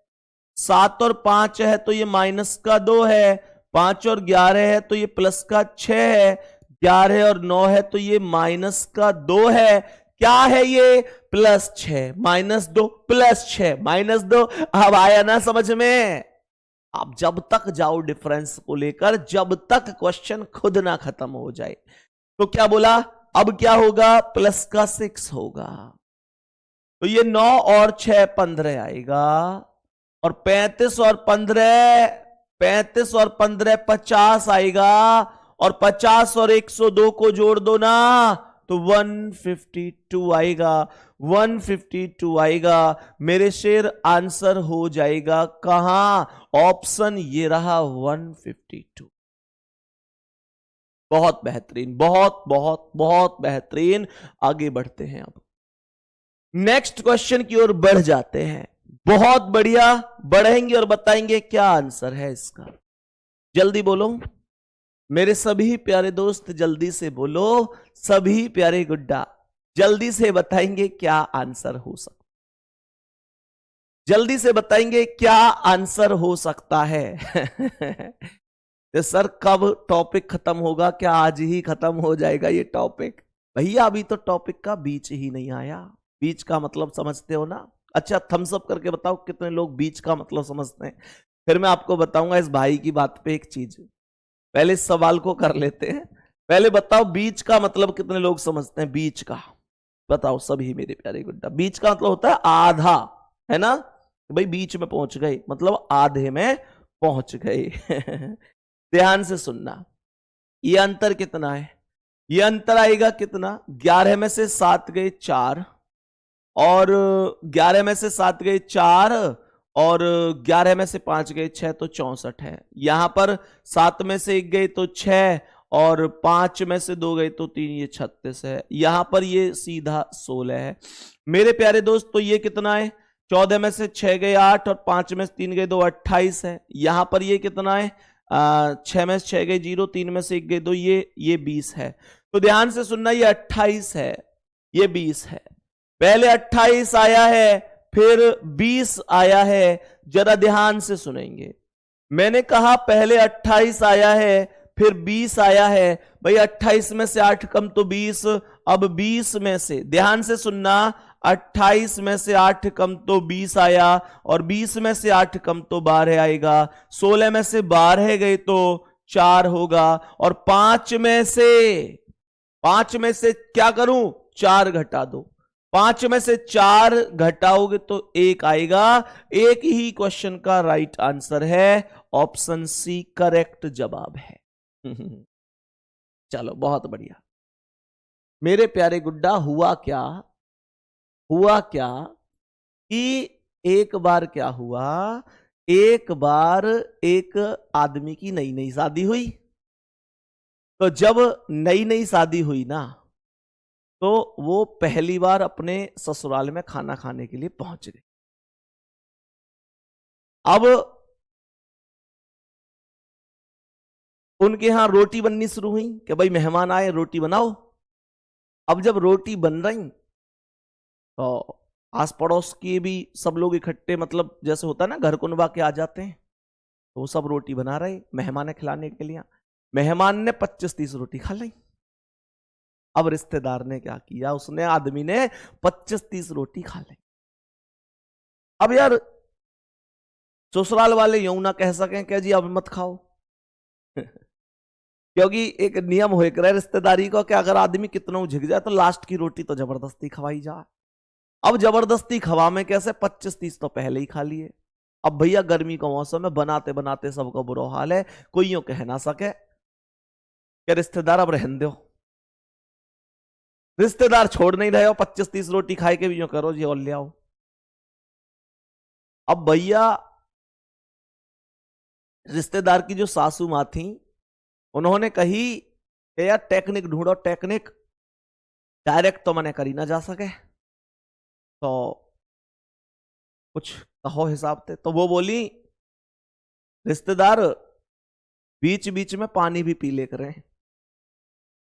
7 और 5 है तो ये माइनस का 2 है, 5 और 11 है तो ये प्लस का 6 है, 11 और 9 है तो ये माइनस का 2 है। क्या है ये? Plus 6 minus 2 plus 6 minus 2। अब आया ना समझ में? आप जब तक जाओ डिफरेंस को लेकर, जब तक क्वेश्चन खुद ना खत्म हो जाए। तो क्या बोला? अब क्या होगा? प्लस का 6 होगा, तो ये 9 और 6 15 आएगा, और 35 और 15 50 आएगा, और 50 और 102 को जोड़ दो ना तो 152 आएगा, 152 आएगा मेरे शेर। आंसर हो जाएगा कहां? ऑप्शन ये रहा 152। बहुत बेहतरीन, बहुत बहुत बहुत बेहतरीन। आगे बढ़ते हैं, अब नेक्स्ट क्वेश्चन की ओर बढ़ जाते हैं। बहुत बढ़िया, बढ़ेंगे और बताएंगे क्या आंसर है इसका। जल्दी बोलो मेरे सभी प्यारे दोस्त, जल्दी से बोलो सभी प्यारे गुड्डा, जल्दी से बताएंगे क्या आंसर हो सकता, जल्दी से बताएंगे क्या आंसर हो सकता है। तो सर कब टॉपिक खत्म होगा? क्या आज ही खत्म हो जाएगा ये टॉपिक? भैया अभी तो टॉपिक का बीच ही नहीं आया। बीच का मतलब समझते हो ना? अच्छा थम्स अप करके बताओ कितने लोग बीच का मतलब समझते हैं। फिर मैं आपको बताऊंगा इस भाई की बात पे एक चीज। पहले इस सवाल को कर लेते हैं। पहले बताओ बीच का मतलब कितने लोग समझते हैं? बीच का बताओ सभी मेरे प्यारे गुड्डा। बीच का मतलब होता है आधा, है ना भाई? बीच में पहुंच गए मतलब आधे में पहुंच गए। ध्यान से सुनना, ये अंतर कितना है? ये अंतर आएगा कितना? 11 में से 7 गए 4, और 11 में से 7 गए 4, और 11 में से 5 गए 6, तो 64 है। यहां पर 7 में से 1 गए तो 6, और 5 में से 2 गए तो 3, ये 36 है। यहां पर ये सीधा 16 है मेरे प्यारे दोस्त। तो ये कितना है? 14 में से 6 गए 8, और 5 में से 3 गए 2, 28 है। यहां पर ये कितना है? 6 में से 6 गए 0, 3 में से 1 गए 2, ये 20 है। तो ध्यान से सुनना, ये 28 है, ये 20 है। पहले 28 आया है, फिर 20 आया है। जरा ध्यान से सुनेंगे, मैंने कहा पहले 28 आया है फिर 20 आया है। भाई 28 में से 8 कम तो 20, अब 20 में से, ध्यान से सुनना, 28 में से 8 कम तो 20 आया, और 20 में से 8 कम तो 12 आएगा। 16 में से 12 गए तो 4 होगा, और 5 में से क्या करूं? 4 घटा दो। 5 में से 4 घटाओगे तो 1 आएगा। एक ही क्वेश्चन का राइट आंसर है, ऑप्शन सी करेक्ट जवाब है। चलो बहुत बढ़िया मेरे प्यारे गुड्डा। हुआ क्या कि एक बार क्या हुआ, एक बार एक आदमी की नई नई शादी हुई। तो जब नई नई शादी हुई ना, तो वो पहली बार अपने ससुराल में खाना खाने के लिए पहुंच गए। अब उनके यहां रोटी बननी शुरू हुई कि भाई मेहमान आए रोटी बनाओ। अब जब रोटी बन रही तो आस पड़ोस के भी सब लोग इकट्ठे, मतलब जैसे होता है ना घर कुनबा के आ जाते हैं, तो वो सब रोटी बना रहे मेहमान खिलाने के लिए। मेहमान ने 25-30 रोटी खा ली। अब रिश्तेदार ने क्या किया, उसने आदमी ने 25-30 रोटी खा ली। अब यार ससुराल वाले यूं ना कह सकें कि जी अब मत खाओ। क्योंकि एक नियम हो एक रिश्तेदारी को कि अगर आदमी कितना झिक जाए तो लास्ट की रोटी तो जबरदस्ती खवाई जाए। अब जबरदस्ती खवा में कैसे? 25-30 तो पहले ही खा लिए। अब भैया गर्मी का मौसम है, बनाते बनाते सबका बुरा हाल है, कोई यूं कह ना सके क्या रिश्तेदार अब रहने दो, रिश्तेदार छोड़ नहीं रहे हो, 25-30 रोटी खाए के भी यूं करो जी और ले आओ। अब भैया रिश्तेदार की जो सासू मां थी उन्होंने कही कि यार टेक्निक ढूंढो, टेक्निक डायरेक्ट तो मैंने करी ना जा सके, तो कुछ कहो हिसाब से। तो वो बोली रिश्तेदार बीच बीच में पानी भी पी ले करें,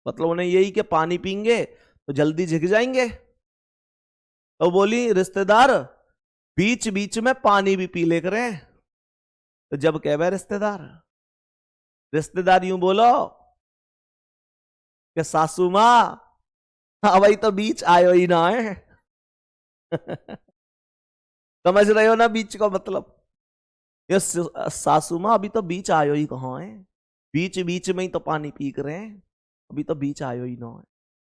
मतलब उन्हें यही कि पानी पीएंगे तो जल्दी झिक जाएंगे। तो बोली रिश्तेदार बीच बीच में पानी भी पी ले करें। तो जब कह रहे रिश्तेदार यूं बोलो कि सासू मां हाँ भाई तो बीच आयो ही ना है। समझ रहे हो ना बीच का मतलब, ये सासू मां अभी तो बीच आयो ही कहां है, बीच बीच में ही तो पानी पी कर रहे हैं, अभी तो बीच आयो ही ना है।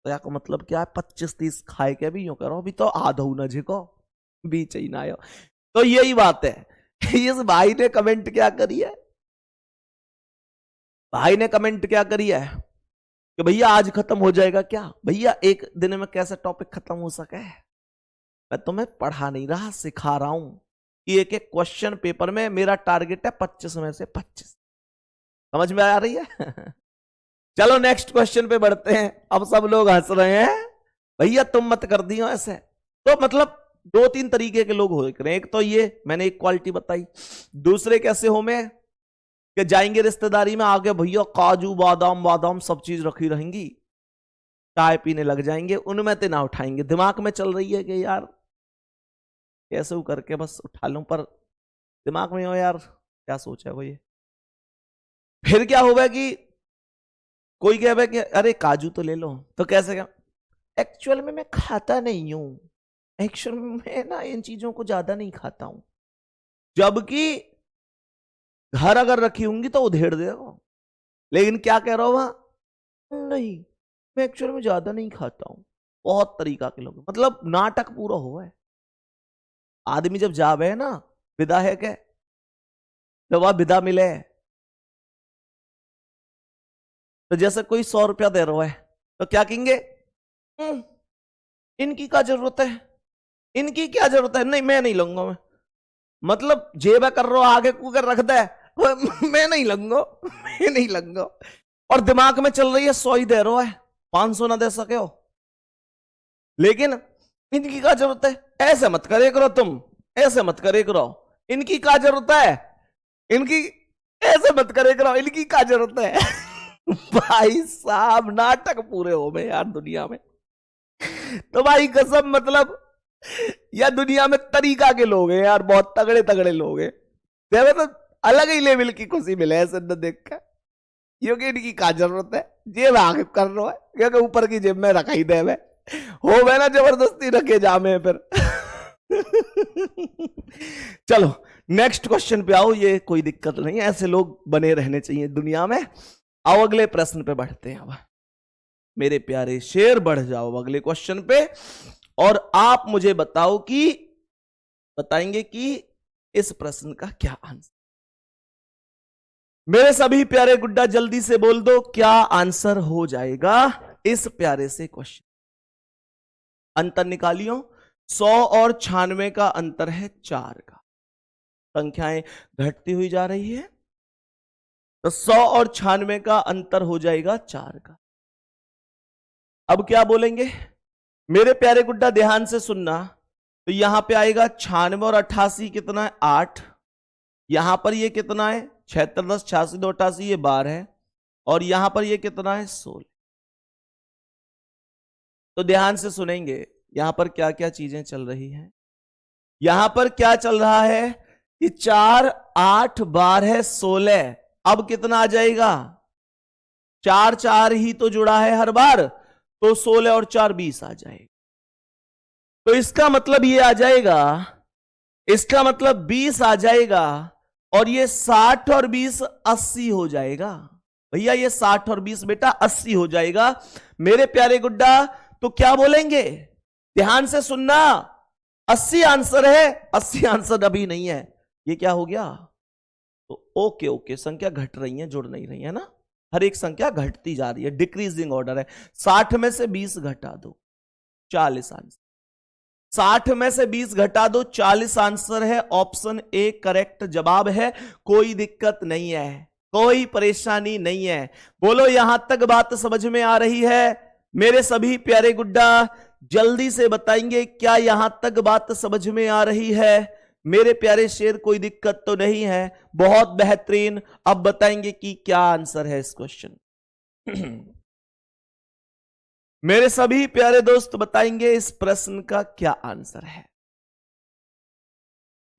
तो यार मतलब क्या है, 25-30 खाए के भी यूं करो, अभी तो आधो न झिको, बीच ही ना आयो। तो यही बात है। इस भाई ने कमेंट क्या करी है, भाई ने कमेंट क्या करी है कि भैया आज खत्म हो जाएगा क्या। भैया एक दिन में कैसे टॉपिक खत्म हो सके, मैं तुम्हें पढ़ा नहीं रहा, सिखा रहा हूं कि एक एक क्वेश्चन पेपर में मेरा टारगेट है 25 में से 25। समझ में आ रही है। चलो नेक्स्ट क्वेश्चन पे बढ़ते हैं। अब सब लोग हंस रहे हैं, भैया तुम मत कर दियो ऐसे। तो मतलब 2-3 तरीके के लोग हो रहे हैं। एक तो ये मैंने एक क्वालिटी बताई, दूसरे कैसे हो में कि जाएंगे रिश्तेदारी में, आगे भैया काजू बादाम बादाम सब चीज रखी रहेंगी, चाय पीने लग जाएंगे, उनमें तो ना उठाएंगे। दिमाग में चल रही है कि यार कैसे वो करके बस उठा लूं, पर दिमाग में हो यार क्या सोचा वो ये। फिर क्या होगा कि कोई कहे कि अरे काजू तो ले लो, तो कैसे क्या, एक्चुअल में मैं खाता नहीं हूं, एक्चुअल में मैं ना इन चीजों को ज्यादा नहीं खाता हूं, जबकि घर अगर रखी होंगी तो उधेड़ देगा। लेकिन क्या कह रहा हो वहां, नहीं मैं एक्चुअल में ज्यादा नहीं खाता हूं। बहुत तरीका के लोग, मतलब नाटक पूरा हुआ है। आदमी जब जावे है ना, विदा है क्या, जब वह विदा मिले तो जैसे कोई 100 रुपया दे रहा है तो क्या कहेंगे, इनकी क्या जरूरत है, इनकी क्या जरूरत है, नहीं मैं नहीं लूंगा मैं, मतलब जेब कर रहा हो आगे को कर रख दे, मैं नहीं लूंगा, मैं नहीं लूंगा। और दिमाग में चल रही है 100 ही दे रहा है, 500 ना दे सके हो, लेकिन इनकी क्या जरूरत है, ऐसे मत करे करो तुम, ऐसे मत करे करो, इनकी क्या जरूरत है, इनकी ऐसे मत करे करो, इनकी क्या जरूरत है। भाई साहब नाटक पूरे हो गए यार दुनिया में। तो भाई कसम मतलब या दुनिया में तरीका के लोग हैं यार, बहुत तगड़े तगड़े लोग हैं, तो अलग ही लेवल की खुशी मिले ऐसे न देख कर, क्योंकि इनकी क्या जरूरत है, जेब आगे कर रहा है, क्योंकि ऊपर की जेब में रखा ही दे हो गए ना, जबरदस्ती रखे जामे फिर। चलो नेक्स्ट क्वेश्चन पे आओ, ये कोई दिक्कत नहीं, ऐसे लोग बने रहने चाहिए दुनिया में। आओ अगले प्रश्न पे बढ़ते हैं। अब मेरे प्यारे शेर बढ़ जाओ अगले क्वेश्चन पे, और आप मुझे बताएंगे कि इस प्रश्न का क्या आंसर। मेरे सभी प्यारे गुड्डा जल्दी से बोल दो क्या आंसर हो जाएगा इस प्यारे से क्वेश्चन। अंतर निकालियो, 100 और 96 का अंतर है 4 का, संख्याएं घटती हुई जा रही है, तो 100 और 96 का अंतर हो जाएगा 4 का। अब क्या बोलेंगे मेरे प्यारे गुड्डा, ध्यान से सुनना, तो यहां पे आएगा 96 और 88 कितना है 8, यहां पर ये कितना है 76 10 86 2 88 ये 12 है, और यहां पर ये कितना है 16। तो ध्यान से सुनेंगे यहां पर क्या क्या चीजें चल रही हैं। यहां पर क्या चल रहा है कि 4 8 12 16, अब कितना आ जाएगा 4 4 ही तो जुड़ा है हर बार, तो 16 और 4 20 आ जाएगा। तो इसका मतलब ये आ जाएगा, इसका मतलब 20 आ जाएगा, और ये 60 और 20 80 हो जाएगा। भैया ये 60 और 20 बेटा 80 हो जाएगा मेरे प्यारे गुड्डा। तो क्या बोलेंगे, ध्यान से सुनना, 80 आंसर है, 80 आंसर अभी नहीं है, ये क्या हो गया, तो ओके ओके संख्या घट रही है जुड़ नहीं रही है ना, हर एक संख्या घटती जा रही है, डिक्रीजिंग ऑर्डर है। 60 में से 20 घटा दो, 40 आंसर। 60 में से 20 घटा दो, 40 आंसर है। ऑप्शन ए करेक्ट जवाब है। कोई दिक्कत नहीं है, कोई परेशानी नहीं है। बोलो यहां तक बात समझ में आ रही है? मेरे सभी प्यारे गुड्डा जल्दी से बताएंगे, क्या यहां तक बात समझ में आ रही है? मेरे प्यारे शेर, कोई दिक्कत तो नहीं है? बहुत बेहतरीन। अब बताएंगे कि क्या आंसर है इस क्वेश्चन। मेरे सभी प्यारे दोस्त बताएंगे इस प्रश्न का क्या आंसर है।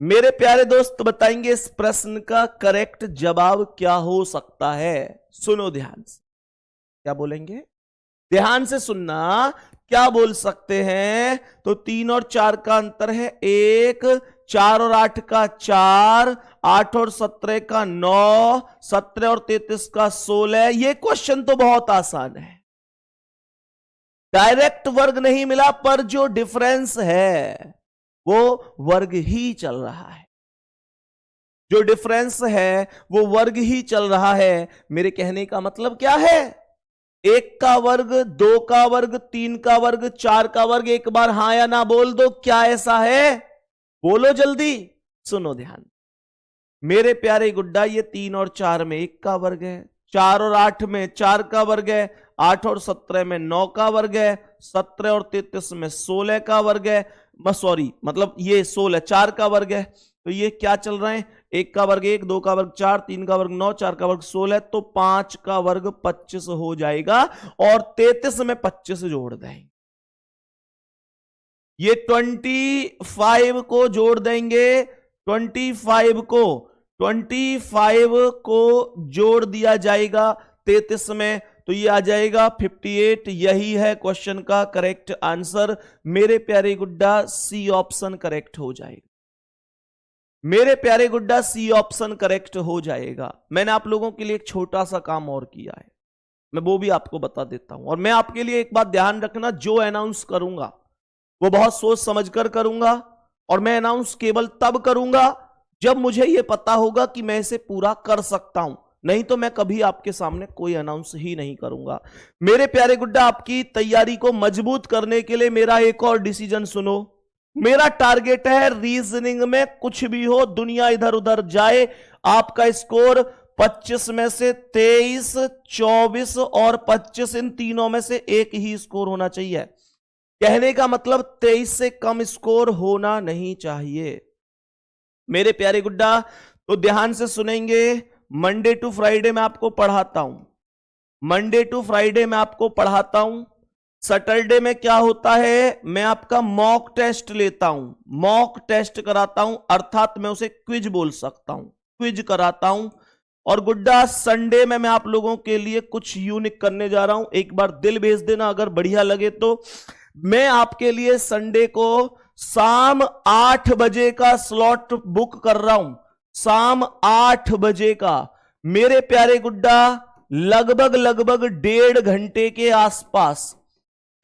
मेरे प्यारे दोस्त बताएंगे इस प्रश्न का करेक्ट जवाब क्या हो सकता है। सुनो ध्यान से, क्या बोलेंगे? ध्यान से सुनना, क्या बोल सकते हैं? तो 3 और 4 का अंतर है 1, 4 और 8 का 4, 8 और 17 का 9, 17 और 33 का 16। ये क्वेश्चन तो बहुत आसान है, डायरेक्ट वर्ग नहीं मिला, पर जो डिफरेंस है वो वर्ग ही चल रहा है। जो डिफरेंस है वो वर्ग ही चल रहा है। मेरे कहने का मतलब क्या है? 1 का वर्ग, 2 का वर्ग, 3 का वर्ग, 4 का वर्ग। एक बार हां या ना बोल दो, क्या ऐसा है? बोलो जल्दी। सुनो ध्यान, मेरे प्यारे गुड्डा, ये 3 और 4 में 1 का वर्ग है, 4 और 8 में 4 का वर्ग है, 8 और 17 में 9 का वर्ग है, 17 और 33 में 16 का वर्ग है। सॉरी, मतलब ये 16 4 का वर्ग है। तो ये क्या चल रहे हैं? 1 का वर्ग 1, 2 का वर्ग 4, 3 का वर्ग 9, 4 का वर्ग 16। तो 5 का वर्ग 25 हो जाएगा और 33 में 25 जोड़ देंगे। ये 25 को जोड़ देंगे, 25 को जोड़ दिया जाएगा 33 में, तो ये आ जाएगा 58। यही है क्वेश्चन का करेक्ट आंसर। मेरे प्यारे गुड्डा, सी ऑप्शन करेक्ट हो जाएगा। मेरे प्यारे गुड्डा, सी ऑप्शन करेक्ट हो जाएगा। मैंने आप लोगों के लिए एक छोटा सा काम और किया है, मैं वो भी आपको बता देता हूं। और मैं आपके लिए एक बात ध्यान रखना, जो अनाउंस करूंगा वो बहुत सोच समझकर करूंगा, और मैं अनाउंस केवल तब करूंगा जब मुझे यह पता होगा कि मैं इसे पूरा कर सकता हूं। नहीं तो मैं कभी आपके सामने कोई अनाउंस ही नहीं करूंगा। मेरे प्यारे गुड्डा, आपकी तैयारी को मजबूत करने के लिए मेरा एक और डिसीजन सुनो। मेरा टारगेट है रीजनिंग में कुछ भी हो, दुनिया इधर उधर जाए, आपका स्कोर 25 में से 23, 24 और 25, इन तीनों में से एक ही स्कोर होना चाहिए। कहने का मतलब 23 से कम स्कोर होना नहीं चाहिए। मेरे प्यारे गुड्डा, तो ध्यान से सुनेंगे। मंडे टू फ्राइडे मैं आपको पढ़ाता हूं, मंडे टू फ्राइडे मैं आपको पढ़ाता हूं। सैटरडे में क्या होता है, मैं आपका मॉक टेस्ट लेता हूं, मॉक टेस्ट कराता हूं, अर्थात मैं उसे क्विज बोल सकता हूं, क्विज कराता हूं। और गुड्डा, संडे में मैं आप लोगों के लिए कुछ यूनिक करने जा रहा हूं। एक बार दिल भेज देना अगर बढ़िया लगे तो। मैं आपके लिए संडे को शाम 8 बजे का स्लॉट बुक कर रहा हूं, शाम 8 बजे का। मेरे प्यारे गुड्डा, लगभग 1.5 घंटे के आसपास,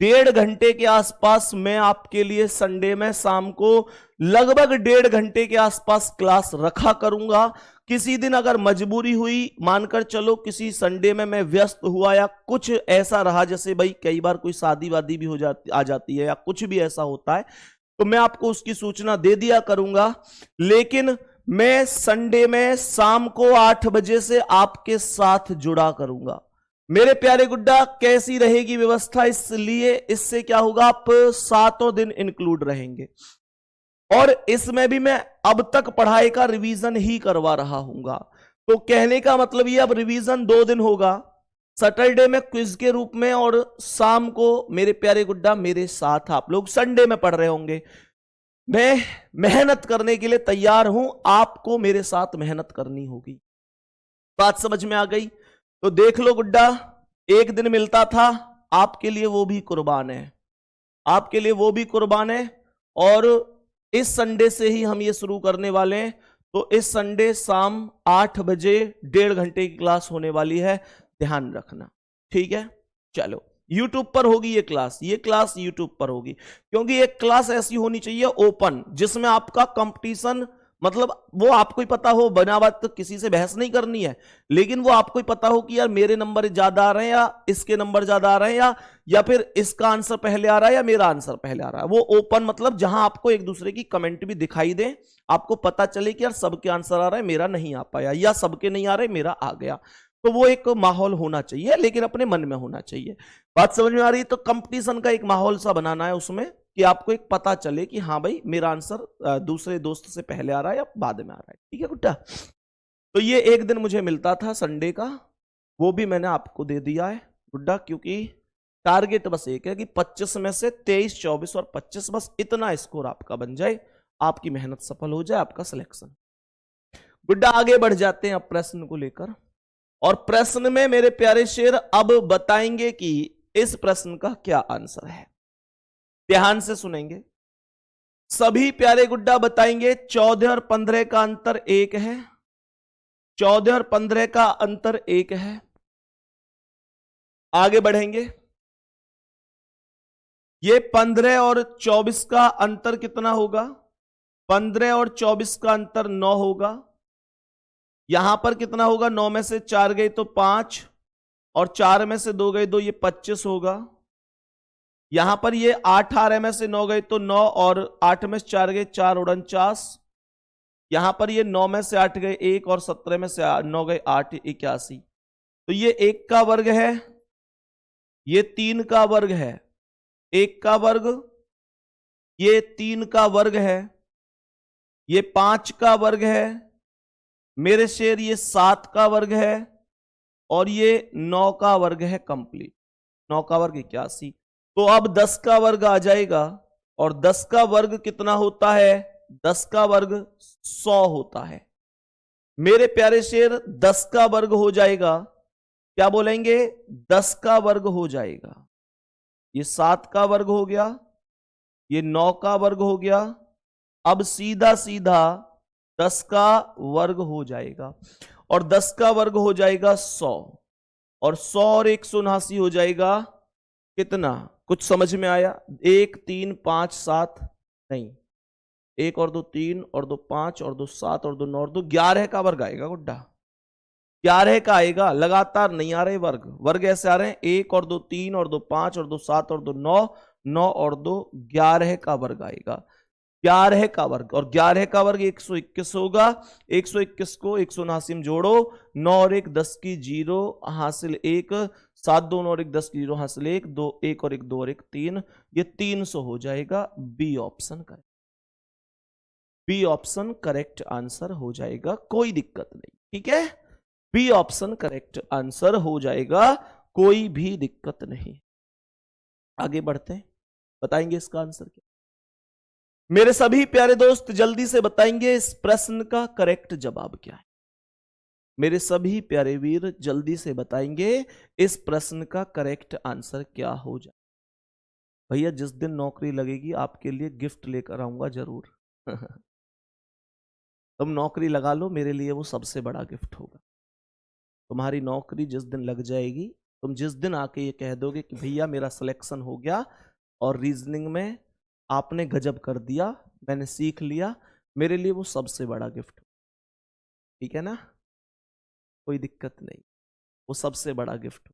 1.5 घंटे के आसपास मैं आपके लिए संडे में शाम को लगभग 1.5 घंटे के आसपास क्लास रखा करूंगा। किसी दिन अगर मजबूरी हुई, मानकर चलो किसी संडे में मैं व्यस्त हुआ या कुछ ऐसा रहा, जैसे भाई कई बार कोई शादी वादी भी हो जाती आ जाती है या कुछ भी ऐसा होता है, तो मैं आपको उसकी सूचना दे दिया करूंगा। लेकिन मैं संडे में शाम को 8 बजे से आपके साथ जुड़ा करूंगा। मेरे प्यारे गुड्डा, कैसी रहेगी व्यवस्था? इसलिए इससे क्या होगा, आप 7 दिन इंक्लूड रहेंगे, और इसमें भी मैं अब तक पढ़ाई का रिवीजन ही करवा रहा हूंगा। तो कहने का मतलब ये, अब रिवीजन 2 दिन होगा, सैटरडे में क्विज के रूप में, और शाम को मेरे प्यारे गुड्डा मेरे साथ आप लोग संडे में पढ़ रहे होंगे। मैं मेहनत करने के लिए तैयार हूं, आपको मेरे साथ मेहनत करनी होगी। बात समझ में आ गई? तो देख लो गुड्डा, एक दिन मिलता था आपके लिए, वो भी कुर्बान है, आपके लिए वो भी कुर्बान है। और इस संडे से ही हम ये शुरू करने वाले हैं। तो इस संडे शाम 8 बजे 1.5 घंटे की क्लास होने वाली है, ध्यान रखना, ठीक है? चलो, YouTube पर होगी ये क्लास YouTube पर होगी, क्योंकि एक क्लास ऐसी होनी चाहिए ओपन, जिसमें आपका कंपटीशन मतलब वो आपको ही पता हो, बना बात तो किसी से बहस नहीं करनी है, लेकिन वो आपको ही पता हो कि यार मेरे नंबर ज्यादा आ रहे हैं या इसके नंबर ज्यादा आ रहे हैं, या फिर इसका आंसर पहले आ रहा है या मेरा आंसर पहले आ रहा है। वो ओपन मतलब जहां आपको एक दूसरे की कमेंट भी दिखाई दे, आपको पता चले कि यार सबके आंसर आ रहा है, मेरा नहीं आ पाया, या सबके नहीं आ रहे, मेरा आ गया। तो वो एक माहौल होना चाहिए, लेकिन अपने मन में होना चाहिए। बात समझ में आ रही है? तो कंपटीशन का एक माहौल सा बनाना है उसमें, कि आपको एक पता चले कि हाँ भाई मेरा आंसर दूसरे दोस्त से पहले आ रहा है या बाद में आ रहा है। ठीक है गुड्डा? तो ये एक दिन मुझे मिलता था संडे का, वो भी मैंने आपको दे दिया है गुड्डा, क्योंकि टारगेट बस एक है कि 25 में से 23, 24 और 25, बस इतना स्कोर आपका बन जाए, आपकी मेहनत सफल हो जाए, आपका सिलेक्शन। गुड्डा आगे बढ़ जाते हैं अब प्रश्न को लेकर, और प्रश्न में मेरे प्यारे शेर अब बताएंगे कि इस प्रश्न का क्या आंसर है। ध्यान से सुनेंगे सभी प्यारे गुड्डा, बताएंगे 14 और 15 का अंतर 1 है। 14 और 15 का अंतर 1 है। आगे बढ़ेंगे, ये 15 और 24 का अंतर कितना होगा? 15 और 24 का अंतर 9 होगा। यहां पर कितना होगा? 9 में से 4 गए तो 5, और 4 में से 2 गए 2, ये 25 होगा। यहां पर ये 8 आ रहे में से 9 गए तो 9, और 8 में से 4 गए 4, 49। यहां पर ये 9 में से 8 गए 1, और 17 में से 9 गए 8, 81। तो ये 1 का वर्ग है, ये 3 का वर्ग है, 1 का वर्ग, ये 3 का वर्ग है, ये 5 का वर्ग है मेरे शेर, ये 7 का वर्ग है, और ये 9 का वर्ग है कंप्लीट। 9 का वर्ग 81। तो अब 10 का वर्ग आ जाएगा, और 10 का वर्ग कितना होता है? 10 का वर्ग 100 होता है मेरे प्यारे शेर। 10 का वर्ग हो जाएगा, क्या बोलेंगे? 10 का वर्ग हो जाएगा। ये 7 का वर्ग हो गया, ये 9 का वर्ग हो गया। अब सीधा सीधा 10 का वर्ग हो जाएगा, और 10 का वर्ग हो जाएगा 100, और 100 और 179 हो जाएगा कितना? कुछ समझ में आया? 1 3 5 7 नहीं, 1 और 2 3 और 2 5 और 2 7 और 2 9 और 2 11 का वर्ग आएगा गुड्डा। 11 का आएगा, लगातार नहीं आ रहे वर्ग, वर्ग ऐसे आ रहे हैं 1 और 2 3 और 2 5 और 2 7 और 2 9, 9 और 2 11 का वर्ग आएगा। 11 का वर्ग, और 11 का वर्ग 121 होगा। 121 को 179 में जोड़ो, 9 और 1 10 की 0 हासिल 1, 7 2 9 और 1 10 की 0 हासिल 1, 2 1 और 1 2 और 1 3, ये 300 हो जाएगा। B option correct, B option correct answer हो जाएगा, कोई दिक्कत नहीं। ठीक है, बी ऑप्शन करेक्ट आंसर हो जाएगा, कोई भी दिक्कत नहीं। आगे बढ़ते हैं, बताएंगे इसका आंसर क्या। मेरे सभी प्यारे दोस्त जल्दी से बताएंगे इस प्रश्न का करेक्ट जवाब क्या है। मेरे सभी प्यारे वीर जल्दी से बताएंगे इस प्रश्न का करेक्ट आंसर क्या हो जाए। भैया जिस दिन नौकरी लगेगी आपके लिए गिफ्ट लेकर आऊंगा जरूर। तुम नौकरी लगा लो, मेरे लिए वो सबसे बड़ा गिफ्ट होगा। तुम्हारी नौकरी जिस दिन लग जाएगी, तुम जिस दिन आके ये कह दोगे कि भैया मेरा सिलेक्शन हो गया और रीजनिंग में आपने गजब कर दिया, मैंने सीख लिया, मेरे लिए वो सबसे बड़ा गिफ्ट। ठीक है ना, कोई दिक्कत नहीं, वो सबसे बड़ा गिफ्ट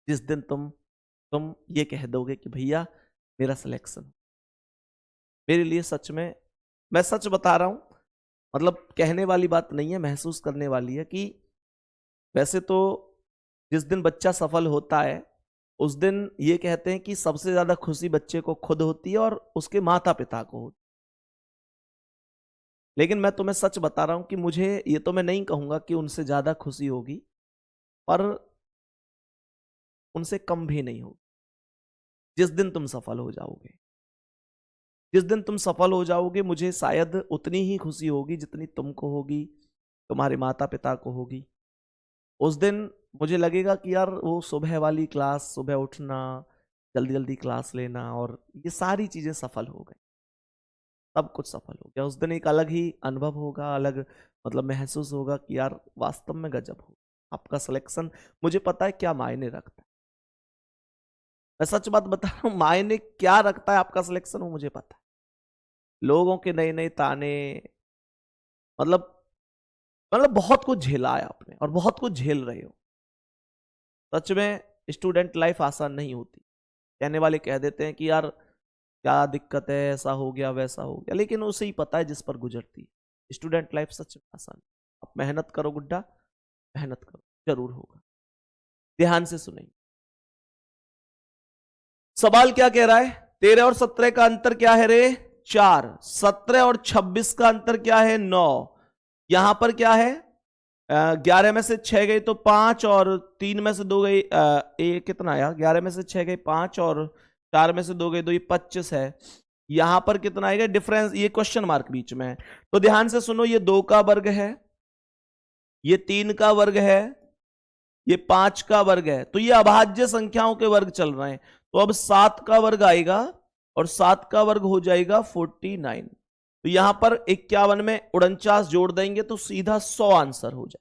जिस दिन तुम ये कह दोगे कि भैया मेरा सिलेक्शन। मेरे लिए सच में, मैं सच बता रहा हूं, मतलब कहने वाली बात नहीं है, महसूस करने वाली है कि वैसे तो जिस दिन बच्चा सफल होता है उस दिन ये कहते हैं कि सबसे ज्यादा खुशी बच्चे को खुद होती है और उसके माता पिता को होती है। लेकिन मैं तुम्हें सच बता रहा हूं कि मुझे, ये तो मैं नहीं कहूंगा कि उनसे ज्यादा खुशी होगी, पर उनसे कम भी नहीं होगी जिस दिन तुम सफल हो जाओगे। जिस दिन तुम सफल हो जाओगे मुझे शायद उतनी ही खुशी होगी जितनी तुमको होगी, तुम्हारे माता पिता को होगी। उस दिन मुझे लगेगा कि यार वो सुबह वाली क्लास, सुबह उठना, जल्दी जल्दी क्लास लेना, और ये सारी चीजें सफल हो गई, सब कुछ सफल हो गया। उस दिन एक अलग ही अनुभव होगा, अलग मतलब महसूस होगा कि यार वास्तव में गजब हो आपका सिलेक्शन। मुझे पता है क्या मायने रखता है, मैं सच बात बता रहा हूँ, मायने क्या रखता है आपका सिलेक्शन वो मुझे पता है। लोगों के नए नए ताने, मतलब बहुत कुछ झेला है आपने और बहुत कुछ झेल रहे हो। सच में स्टूडेंट लाइफ आसान नहीं होती। कहने वाले कह देते हैं कि यार क्या दिक्कत है, ऐसा हो गया वैसा हो गया, लेकिन उसे ही पता है जिस पर गुजरती है। स्टूडेंट लाइफ सच में आसान है। आप मेहनत करो गुड्डा, मेहनत करो, जरूर होगा। ध्यान से सुनेंगे। सवाल क्या कह रहा है? 13 और 17 का अंतर क्या है रे? 4। 17 और 26 का अंतर क्या है? 9। यहां पर क्या है? 11 में से 6 गई तो 5 और 3 में से 2 गई, ये कितना आया? 11 में से 6 गई 5 और 4 में से 2 गई तो ये 25 है। यहां पर कितना आएगा डिफरेंस? ये क्वेश्चन मार्क बीच में है। तो ध्यान से सुनो, ये 2 का वर्ग है, ये 3 का वर्ग है, ये 5 का वर्ग है। तो ये अभाज्य संख्याओं के वर्ग चल रहे हैं। तो अब 7 का वर्ग आएगा और 7 का वर्ग हो जाएगा 49। तो यहां पर 51 में 49 जोड़ देंगे तो सीधा 100 आंसर हो जाए।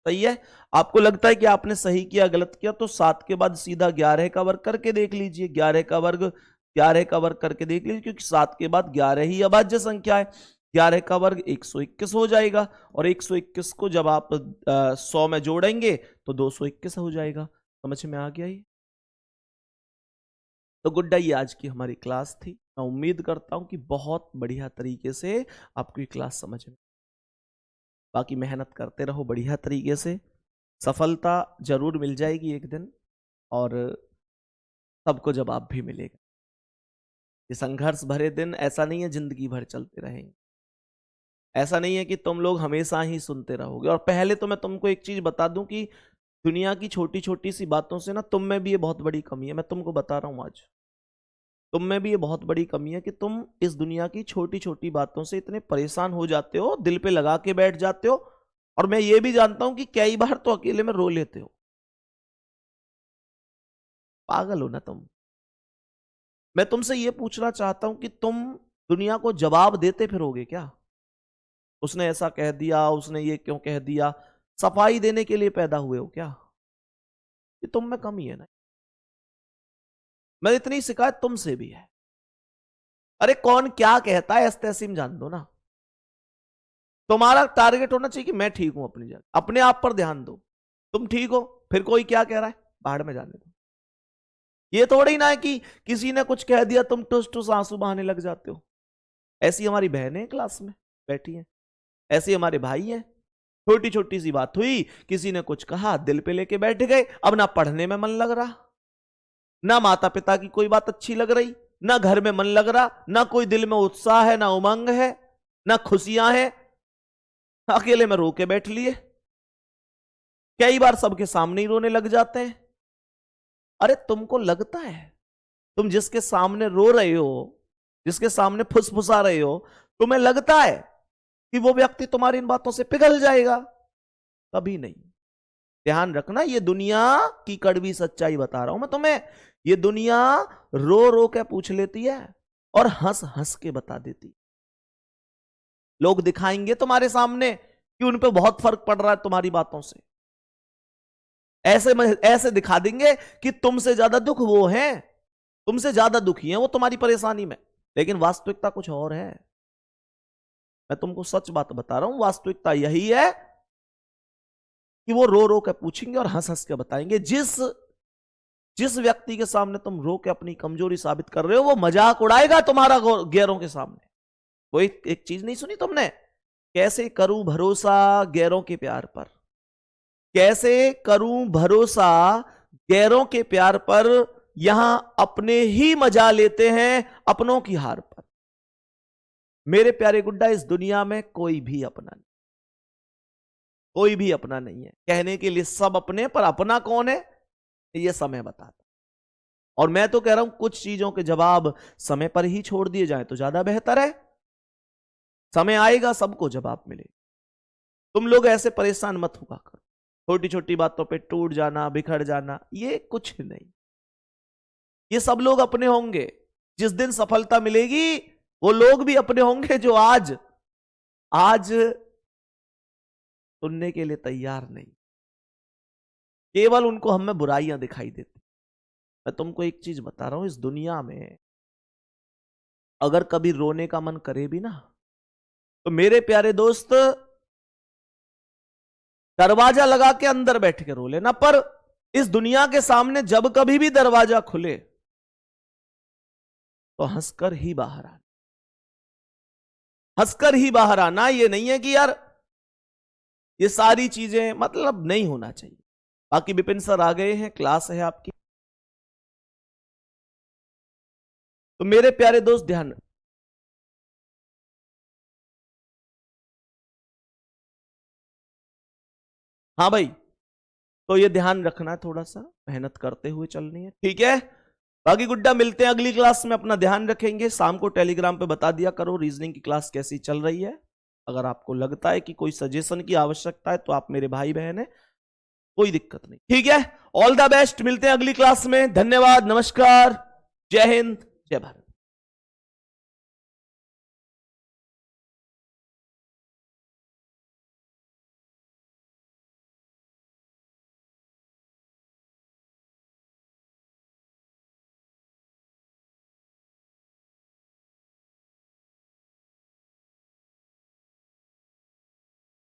सही है? आपको लगता है कि आपने सही किया गलत किया, तो 7 के बाद सीधा 11 का वर्ग करके देख लीजिए। 11 का वर्ग करके देख लीजिए, क्योंकि 7 के बाद 11 ही अभाज्य संख्या है। 11 का वर्ग 121 हो जाएगा और 121 को जब आप 100 में जोड़ेंगे तो 221 हो जाएगा। समझ में आ गया ये? तो गुड्डा, ये आज की हमारी क्लास थी। मैं उम्मीद करता हूं कि बहुत बढ़िया तरीके से आपको ये क्लास समझ में। बाकी मेहनत करते रहो बढ़िया तरीके से, सफलता जरूर मिल जाएगी एक दिन और सबको जवाब भी मिलेगा। ये संघर्ष भरे दिन ऐसा नहीं है जिंदगी भर चलते रहेंगे। ऐसा नहीं है कि तुम लोग हमेशा ही सुनते रहोगे। और पहले तो मैं तुमको एक चीज बता दूं कि दुनिया की छोटी छोटी सी बातों से ना तुम में भी ये बहुत बड़ी कमी है। मैं तुमको बता रहा हूं आज, तुम में भी ये बहुत बड़ी कमी है कि तुम इस दुनिया की छोटी छोटी बातों से इतने परेशान हो जाते हो, दिल पे लगा के बैठ जाते हो। और मैं ये भी जानता हूं कि कई बार तो अकेले में रो लेते हो। पागल हो ना तुम। मैं तुमसे ये पूछना चाहता हूं कि तुम दुनिया को जवाब देते फिरोगे क्या? उसने ऐसा कह दिया, उसने ये क्यों कह दिया? सफाई देने के लिए पैदा हुए हो क्या? ये तुम में कमी है ना। मैं इतनी शिकायत तुमसे भी है। अरे कौन क्या कहता है, तहसीम जान दो ना। तुम्हारा टारगेट होना चाहिए कि मैं ठीक हूं अपनी जगह, अपने आप पर ध्यान दो। तुम ठीक हो, फिर कोई क्या कह रहा है बाहर में जाने दो। ये थोड़ी ना है कि किसी ने कुछ कह दिया तुम टुस टुस आंसू बहाने लग जाते हो। ऐसी हमारी बहनें क्लास में बैठी हैं, ऐसे हमारे भाई हैं। छोटी छोटी सी बात हुई, किसी ने कुछ कहा, दिल पे लेके बैठ गए। अब ना पढ़ने में मन लग रहा, ना माता पिता की कोई बात अच्छी लग रही, ना घर में मन लग रहा, ना कोई दिल में उत्साह है, ना उमंग है, ना खुशियां हैं। अकेले में रो के बैठ लिए। कई बार सबके सामने ही रोने लग जाते हैं। अरे तुमको लगता है तुम जिसके सामने रो रहे हो, जिसके सामने फुसफुसा रहे हो, तुम्हें लगता है कि वो व्यक्ति तुम्हारी इन बातों से पिघल जाएगा? कभी नहीं। ध्यान रखना, ये दुनिया की कड़वी सच्चाई बता रहा हूं मैं तुम्हें। ये दुनिया रो रो के पूछ लेती है और हंस हंस के बता देती। लोग दिखाएंगे तुम्हारे सामने कि उन पे बहुत फर्क पड़ रहा है तुम्हारी बातों से। ऐसे दिखा देंगे कि तुमसे ज्यादा दुख वो हैं, तुमसे ज्यादा दुखी हैं वो तुम्हारी परेशानी में। लेकिन वास्तविकता कुछ और है। मैं तुमको सच बात बता रहा हूं, वास्तविकता यही है कि वो रो रो के पूछेंगे और हंस हंस के बताएंगे। जिस जिस व्यक्ति के सामने तुम रो के अपनी कमजोरी साबित कर रहे हो, वो मजाक उड़ाएगा तुम्हारा गैरों के सामने। वो एक चीज नहीं सुनी तुमने? कैसे करूं भरोसा गैरों के प्यार पर, कैसे करूं भरोसा गैरों के प्यार पर, यहां अपने ही मजा लेते हैं अपनों की हार पर। मेरे प्यारे गुड्डा, इस दुनिया में कोई भी अपना नहीं, कोई भी अपना नहीं है। कहने के लिए सब अपने, पर अपना कौन है ये समय बताता। और मैं तो कह रहा हूं कुछ चीजों के जवाब समय पर ही छोड़ दिए जाएं तो ज्यादा बेहतर है। समय आएगा सबको जवाब मिले। तुम लोग ऐसे परेशान मत हुआ करो, छोटी छोटी बातों पे टूट जाना, बिखर जाना, ये कुछ नहीं। ये सब लोग अपने होंगे। जिस दिन सफलता मिलेगी वो लोग भी अपने होंगे जो आज सुनने के लिए तैयार नहीं। केवल उनको हम में बुराइयां दिखाई देती। मैं तुमको एक चीज बता रहा हूं, इस दुनिया में अगर कभी रोने का मन करे भी ना, तो मेरे प्यारे दोस्त दरवाजा लगा के अंदर बैठ के रो लेना, पर इस दुनिया के सामने जब कभी भी दरवाजा खुले तो हंसकर ही बाहर आना, हंसकर ही बाहर आना। ये नहीं है कि यार ये सारी चीजें मतलब नहीं होना चाहिए। बाकी विपिन सर आ गए हैं, क्लास है आपकी। तो मेरे प्यारे दोस्त ध्यान, हाँ भाई, तो ये ध्यान रखना है, थोड़ा सा मेहनत करते हुए चलनी है, ठीक है। बाकी गुड्डा मिलते हैं अगली क्लास में, अपना ध्यान रखेंगे। शाम को टेलीग्राम पे बता दिया करो रीजनिंग की क्लास कैसी चल रही है। अगर आपको लगता है कि कोई सजेशन की आवश्यकता है तो आप मेरे भाई बहन है, कोई दिक्कत नहीं, ठीक है। ऑल द बेस्ट, मिलते हैं अगली क्लास में। धन्यवाद, नमस्कार, जय हिंद, जय भारत।